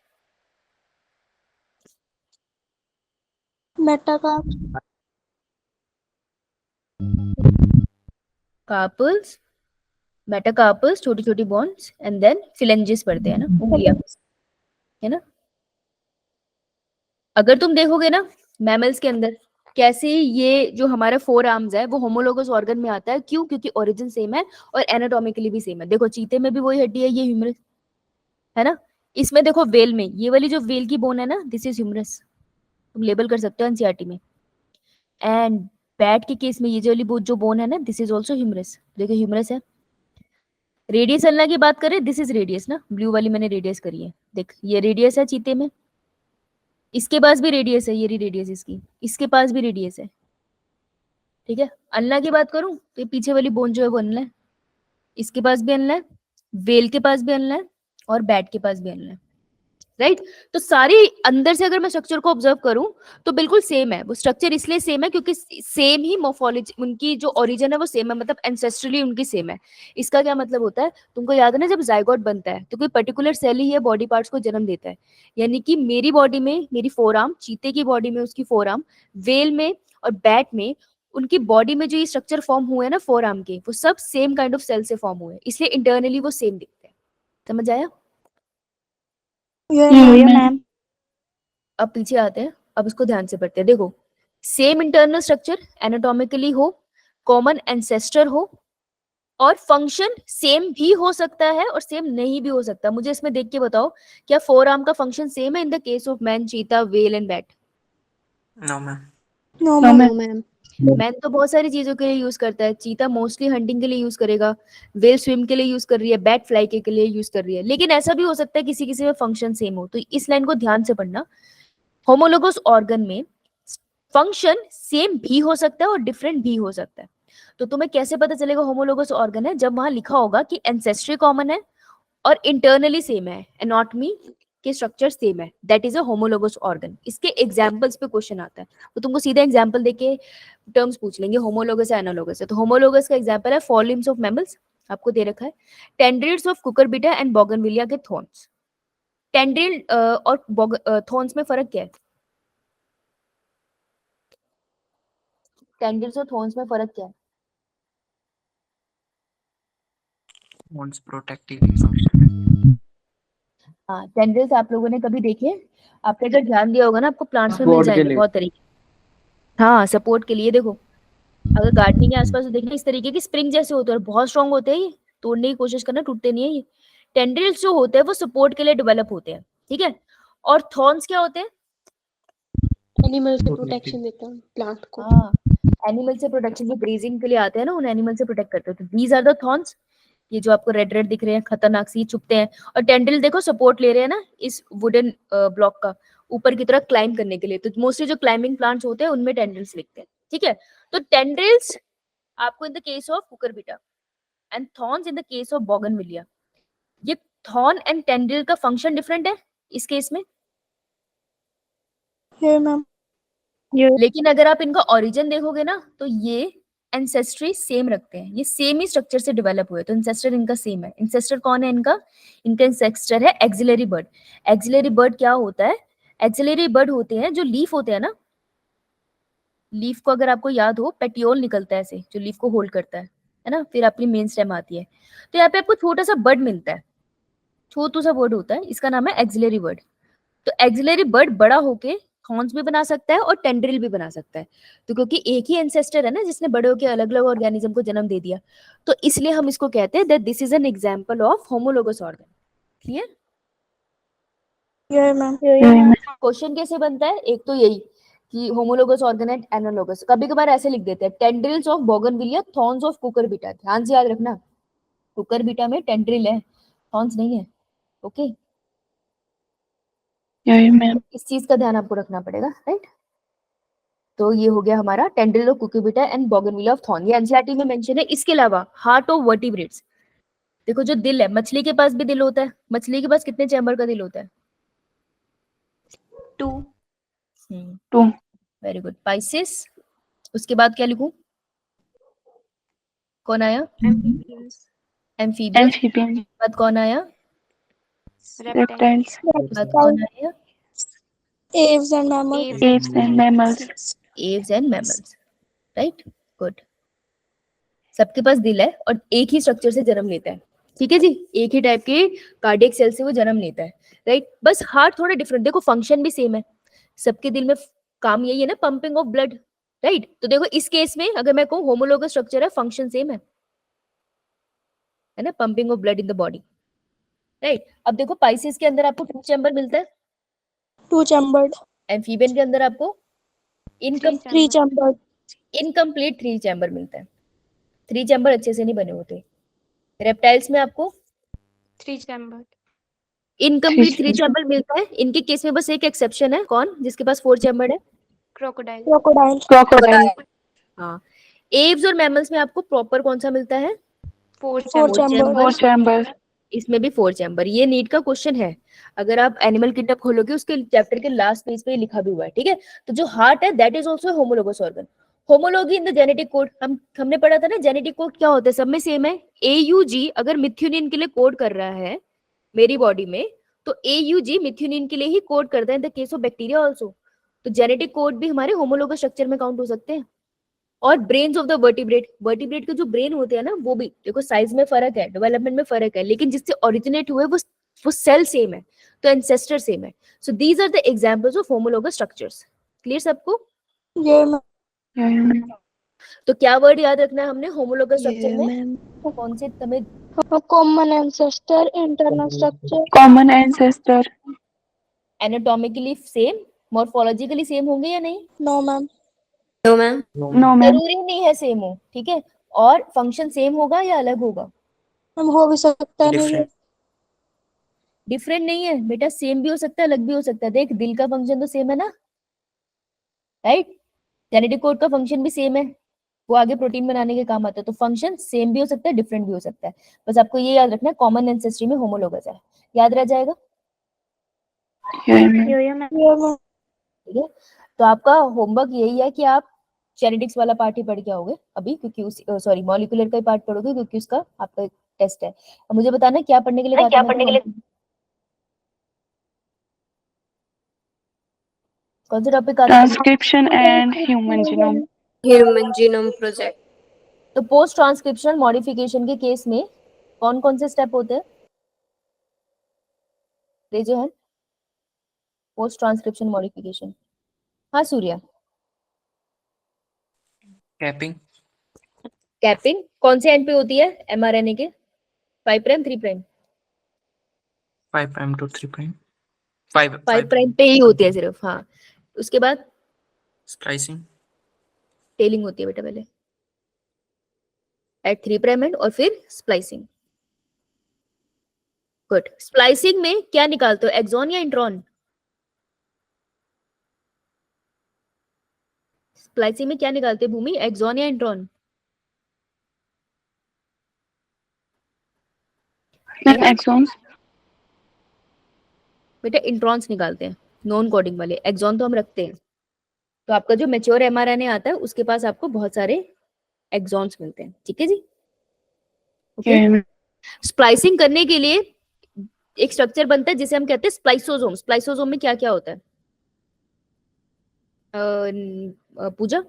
मेटाकार्प, कार्पल्स, मेटाकार्पल्स छोटी छोटी बोन्स, एंड देन फिलेंजेस पढ़ते हैं ना, उंगलियां, है ना। अगर तुम देखोगे ना मैमल्स के अंदर, कैसे ये जो हमारा 4 आर्म्स है वो होमोलोगस ऑर्गन में आता है, क्यों? क्योंकि ओरिजिन सेम है और एनाटॉमिकली भी सेम है। देखो चीते में भी वही हड्डी है, ये ह्यूमरस है ना। इसमें देखो वेल में, ये वाली जो वेल की बोन है ना, दिस इज ह्यूमरस, तुम लेबल कर सकते हो एनसीईआरटी में। एंड बैट के केस में ये जो वाली जो बोन है ना, दिस इज ऑल्सो ह्यूमरस, देखो ह्यूमरस है। रेडियस अल्ना की बात करें, दिस इज रेडियस ना, ब्लू वाली मैंने रेडियस करी है, देख ये रेडियस है चीते में, इसके पास भी रेडियस है, ये रही रेडियस इसकी, इसके पास भी रेडियस है, ठीक है। अल्ना की बात करूं तो ये पीछे वाली बोन जो है वो अल्ना है, इसके पास भी अल्ना है, वेल के पास भी अल्ना है, और बैट के पास भी अल्ना है, राइट। तो सारी अंदर से अगर मैं स्ट्रक्चर को ऑब्जर्व करूं तो बिल्कुल सेम है। वो स्ट्रक्चर इसलिए सेम है क्योंकि सेम ही मोर्फोलॉजी, उनकी जो ओरिजिन है वो सेम है, मतलब एंसेस्ट्रली उनकी सेम है। इसका क्या मतलब होता है, तुमको याद है ना, जब जाइगोट बनता है तो कोई पर्टिकुलर सेल ही है बॉडी पार्ट्स को जन्म देता है, यानी कि मेरी बॉडी में मेरी 4 आर्म, चीते की बॉडी में उसकी 4 आर्म, वेल में और बैट में उनकी बॉडी में जो ये स्ट्रक्चर फॉर्म हुए हैं ना 4 आर्म के, वो सब सेम काइंड ऑफ सेल से फॉर्म हुए हैं, इसलिए इंटरनली वो सेम दिखते हैं। समझ आया? मैम। अब पीछे आते हैं, अब इसको ध्यान से पढ़ते हैं। देखो, सेम इंटरनल स्ट्रक्चर, एनाटॉमिकली हो, कॉमन एंसेस्टर हो, और फंक्शन सेम भी हो सकता है और सेम नहीं भी हो सकता। मुझे इसमें देख के बताओ, क्या 4 आर्म का फंक्शन सेम है in the case of man, cheetah, whale and bat? No, ma'am. No No, ma'am. ma'am. Man तो बहुत सारी चीजों के लिए यूज करता है। चीता मोस्टली हंटिंग के लिए यूज करेगा, वेल स्विम के लिए यूज कर रही है, बैट फ्लाई के लिए यूज कर रही है। लेकिन ऐसा भी हो सकता है किसी किसी में फंक्शन सेम हो, तो इस लाइन को ध्यान से पढ़ना। होमोलोगस ऑर्गन में फंक्शन सेम भी हो सकता है और डिफरेंट भी हो सकता है। तो तुम्हें कैसे पता चलेगा होमोलोगस ऑर्गन है? जब वहां लिखा होगा कि एंसेस्ट्री कॉमन है और इंटरनली सेम है, एनाटॉमी के स्ट्रक्चर सेम है, that is a homologous organ. इसके एग्जांपल्स पे क्वेश्चन आता है, तो तुमको सीधा एग्जांपल देके टर्म्स पूछ लेंगे होमोलोगस है एनालोगस है। तो होमोलोगस का एग्जांपल है फोरलिम्स ऑफ मैमल्स, आपको दे रखा है, tendrils of Cucurbita and bougainvillea के थॉर्न्स। टेंड्रिल और थॉर्न्स में फर्क क्या है? टेंड्रिल्स और थॉर्न्स में फर्क क्या है? Wants protective function. हाँ, टेंड्रिल्स आप लोगों ने कभी देखे? आपने अगर ध्यान दिया होगा ना, आपको प्लांट्स में मिल सपोर्ट के जाएंगे लिए। बहुत तरीके। हाँ, सपोर्ट के लिए। देखो, अगर गार्डनिंग के आसपास देखना, इस तरीके की स्प्रिंग जैसे होते हैं और बहुत स्ट्रांग होते हैं, ये तोड़ने की कोशिश करना, टूटते नहीं है ये। टेंड्रिल्स जो होते हैं वो सपोर्ट के लिए डेवलप होते हैं, ठीक है। और थॉर्न्स क्या होते हैं? एनिमल से प्रोटेक्शन देता है प्लांट को। हाँ, एनिमल से प्रोटेक्शन, जो ग्रेजिंग के लिए आते हैं ना, उन एनिमल से प्रोटेक्ट करते हैं। तो दीज आर द थॉर्न्स। ये जो आपको रेड रेड दिख रहे हैं, खतरनाक सी चुभते हैं। और टेंड्रिल देखो सपोर्ट ले रहे हैं ना इस वुडन ब्लॉक का, ऊपर की तरफ क्लाइंब करने के लिए। तो मोस्टली जो क्लाइंबिंग प्लांट्स होते हैं उनमें टेंड्रिल्स लिखते हैं, ठीक है। तो टेंड्रिल्स आपको इन the case of Cucurbita and thorns in the case of bougainvillea. ये थॉर्न एंड टेंड्रिल का फंक्शन डिफरेंट है इस केस में, ये मैम। लेकिन अगर आप इनका ओरिजिन देखोगे ना, तो ये एंसेस्ट्री सेम रखते हैं, ये सेम ही स्ट्रक्चर से डेवलप हुए, तो इंसेस्टर इनका सेम है। इंसेस्टर कौन है इनका? इनका इंसेस्टर है एक्सिलरी बर्ड। एक्सिलरी बर्ड क्या होता है? एक्सिलरी बर्ड होते हैं जो लीफ होते हैं ना, लीफ को अगर आपको याद हो, पेटियोल निकलता है ऐसे, जो लीफ को होल्ड करता है ना, फिर अपनी मेन स्टेम आती है। तो यहाँ पे आपको छोटा सा बर्ड मिलता है, छोटू सा बर्ड होता है, इसका नाम है एक्सिलरी बर्ड। तो एक्सिलरी बर्ड बड़ा होके थॉर्न्स भी बना सकता है और टेंड्रिल भी बना सकता है। तो क्योंकि एक ही एंसेस्टर है ना जिसने बड़े होके अलग अलग ऑर्गेनिज्म को जन्म दे दिया, तो इसलिए हम इसको कहते हैं that this is an example of homologous organ. Clear? ये मैम। क्वेश्चन कैसे बनता है? एक तो यही कि होमोलोगस ऑर्गन एंड एनालोगस। कभी कभार ऐसे लिख देते हैं, tendrils of bougainvillea, thorns of Cucurbita. ध्यान से याद रखना, कुकुरबिटा में टेंड्रिल है, थॉर्न्स नहीं है। ओके, इस चीज का ध्यान आपको रखना पड़ेगा, राइट। तो ये हो गया हमारा tendril of Cucurbita and bougainvillea of thorn, ये एनसीईआरटी में मेंशन है। इसके अलावा हार्ट ऑफ वर्टिब्रेट्स, देखो जो दिल है, मछली के पास भी दिल होता है। मछली के पास कितने चैम्बर का दिल होता है? 2 वेरी गुड। पाइसेस, उसके बाद क्या लिखूं? कौन आया? एम्फीबियन। एम्फीबियन बाद कौन आया? रेप्टाइल्स बाद कौन आया? Aves and mammals. Apps and mammals Aves and mammals, right. Good. सबके पास दिल है और एक ही स्ट्रक्चर से जन्म लेता है, ठीक है जी, एक ही टाइप के कार्डियक सेल से वो जन्म लेता है, राइट। बस हार्ट थोड़ा डिफरेंट, देखो फंक्शन भी सेम है सबके। दिल में काम यही है ना, पंपिंग ऑफ ब्लड, राइट। तो देखो इस केस में अगर मैं कहूँ होमोलोगस स्ट्रक्चर है, फंक्शन सेम है ना, pumping of blood in the body, right. अब देखो पाइसेस के अंदर आपको 2 चैम्बर मिलता है, 2 चैम्बर्ड। एम्फीबियन के अंदर आपको 3 चैम्बर्ड। इनकम्प्लीट 3 चैम्बर मिलता है। 3 चैम्बर अच्छे से नहीं बने होते। रेप्टाइल्स में आपको 3 चैम्बर। इनकम्प्लीट 3 चैम्बर मिलता है। इनके केस में बस एक एक्सेप्शन है, कौन? जिसके पास 4 चैम्बर है, क्रोकोडाइल। क्रोकोडाइल। हाँ। एव्स और मैमल्स में आपको प्रॉपर कौन सा मिलता है? 4 4 चैम्बर। 4 चैम्बर इसमें भी 4 चैम्बर। ये नीट का क्वेश्चन है, अगर आप एनिमल किंगडम खोलोगे उसके चैप्टर के लास्ट पेज पे लिखा भी हुआ है, ठीक है। तो जो हार्ट है that is also homologous organ. Homology in the genetic code, हमने पढ़ा था ना, जेनेटिक कोड क्या होता है, सब में सेम है। AUG अगर मिथ्यूनिन के लिए कोड कर रहा है मेरी बॉडी में, तो AUG मिथ्यूनिन के लिए ही कोड करता है in the case of bacteria also. तो जेनेटिक कोड भी हमारे होमोलोगस स्ट्रक्चर में काउंट हो सकते हैं। और ब्रेन्स ऑफ द वर्टिब्रेट के जो ब्रेन होते हैं ना, वो भी देखो साइज में फर्क है, डेवलपमेंट में फर्क है, लेकिन जिससे ओरिजिनेट हुए वो सेल सेम है, तो एंसेस्टर सेम है। So these are the examples of homologous structures. Clear सबको? Yeah ma'am. तो क्या वर्ड याद रखना है हमने होमोलोगस स्ट्रक्चर में? कौन से तुम्हें? Common ancestor, internal structure, common ancestor, anatomically same, morphologically same होंगे या नहीं? No ma'am. No ma'am. No ma'am. जरूरी नहीं है सेम हो, ठीक है। और फंक्शन सेम होगा या अलग होगा? मैम हो भी सकता है, नहीं भी। डिफरेंट। डिफरेंट नहीं है बेटा, सेम भी हो सकता है, अलग भी हो सकता है। देख दिल का फंक्शन तो सेम है ना, राइट? जेनेटिक कोड का फंक्शन भी सेम है, वो आगे प्रोटीन बनाने के काम आता है। तो फंक्शन सेम भी हो सकता है, डिफरेंट भी हो सकता है। बस आपको ये याद रखना है कॉमन एंसेस्ट्री में होमोलोगस है, याद रह जाएगा। यो मैम। ठीक है, तो आपका होमवर्क यही है कि आप जेनेटिक्स वाला पार्ट ही पढ़ के आओगे अभी, क्योंकि उस सॉरी मॉलिक्यूलर का ही पार्ट पढ़ोगे, क्योंकि उसका आपका एक टेस्ट है। अब मुझे बताना क्या पढ़ने के लिए कहा था मैंने? कौन सा टॉपिक आता है? Transcription and human genome. Human genome project. तो पोस्ट ट्रांसक्रिप्शनल मॉडिफिकेशन के केस में कौन कौन से स्टेप होते हैं? Raise your hand. Post transcription modification. हाँ सूर्या। कैपिंग। कैपिंग कौन से एंड पे होती है एमआरएनए के? 5 prime 3 prime? 5 prime to 3 prime. 5 5 prime पे ही होती है सिर्फ, हाँ। उसके बाद स्प्लाइसिंग। टेलिंग होती है बेटा पहले एट 3 प्राइम एंड, और फिर स्प्लाइसिंग। गुड। स्प्लाइसिंग में क्या निकालते हो, एक्सॉन या इंट्रॉन? स्प्लाइसिंग में क्या निकालते हैं भूमि, एक्सॉन या इंट्रॉन? एक्सॉन्स। बेटा इंट्रॉन्स निकालते हैं, नॉन कोडिंग वाले। एक्सॉन तो हम रखते हैं। तो आपका जो मैच्योर एमआरएनए आता है उसके पास आपको बहुत सारे एक्सॉन्स मिलते हैं, ठीक है जी। ओके। स्प्लाइसिंग करने के लिए एक स्ट्रक्चर बनता है जिसे हम कहते हैं स्प्लाइसोसोम। स्प्लाइसोसोम में क्या क्या होता है पूजा?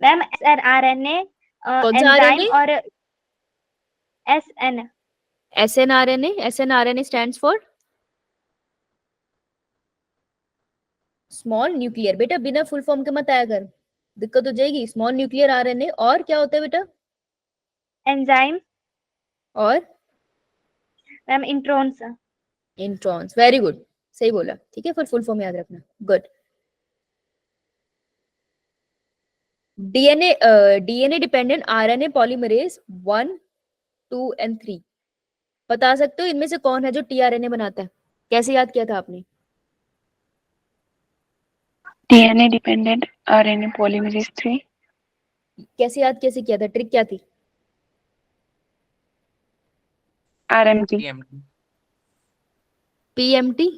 मैम एसएनआरएनए, कौन सा एंजाइम आरएनए? और SN. SnRNA. SnRNA stands for small nuclear. बेटा बिना फुल फॉर्म के मत आया कर, दिक्कत हो जाएगी। Small nuclear RNA. और क्या होता है बेटा? एंजाइम। और ma'am introns. Introns. Very good, सही बोला, ठीक है। फिर फुल फॉर्म याद रखना। Good. DNA DNA dependent RNA polymerase 1 2 and 3। बता सकते हो इनमें से कौन है जो टीआरएनए बनाता है? कैसे याद किया था आपने? DNA dependent RNA polymerase 3। कैसे किया था, ट्रिक क्या थी? आरएमटी। पीएमटी।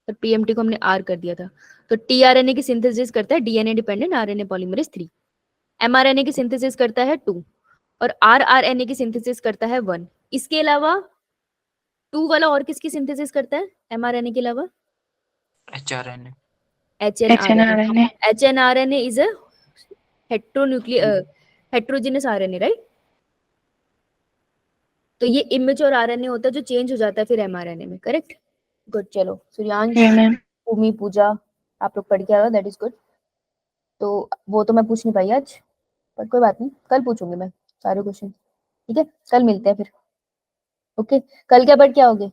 और पीएमटी को हमने आर कर दिया था। तो टीआरएनए की सिंथेसिस करता है DNA dependent RNA polymerase 3। MRNA की सिंथेसिस करता है 2, और आरआरएनए की सिंथेसिस करता है 1। इसके अलावा 2 वाला और किसकी सिंथेसिस करता है एमआरएनए के अलावा? HRNA. HnRNA. HnRNA is a heterogeneous RNA, right? तो ये इमेच्योर आरएनए होता है जो चेंज हो जाता है फिर एमआरएनए में, करेक्ट? गुड। चलो सूर्यांश, मैम। भूमि, पूजा, आप लोग पढ़ के आए, दैट इज गुड। तो वो तो मैं पूछ नहीं पाई आज, पर कोई बात नहीं, कल पूछूंगी मैं सारे क्वेश्चन, ठीक है? कल मिलते हैं फिर। ओके, कल क्या पढ़ के आओगे?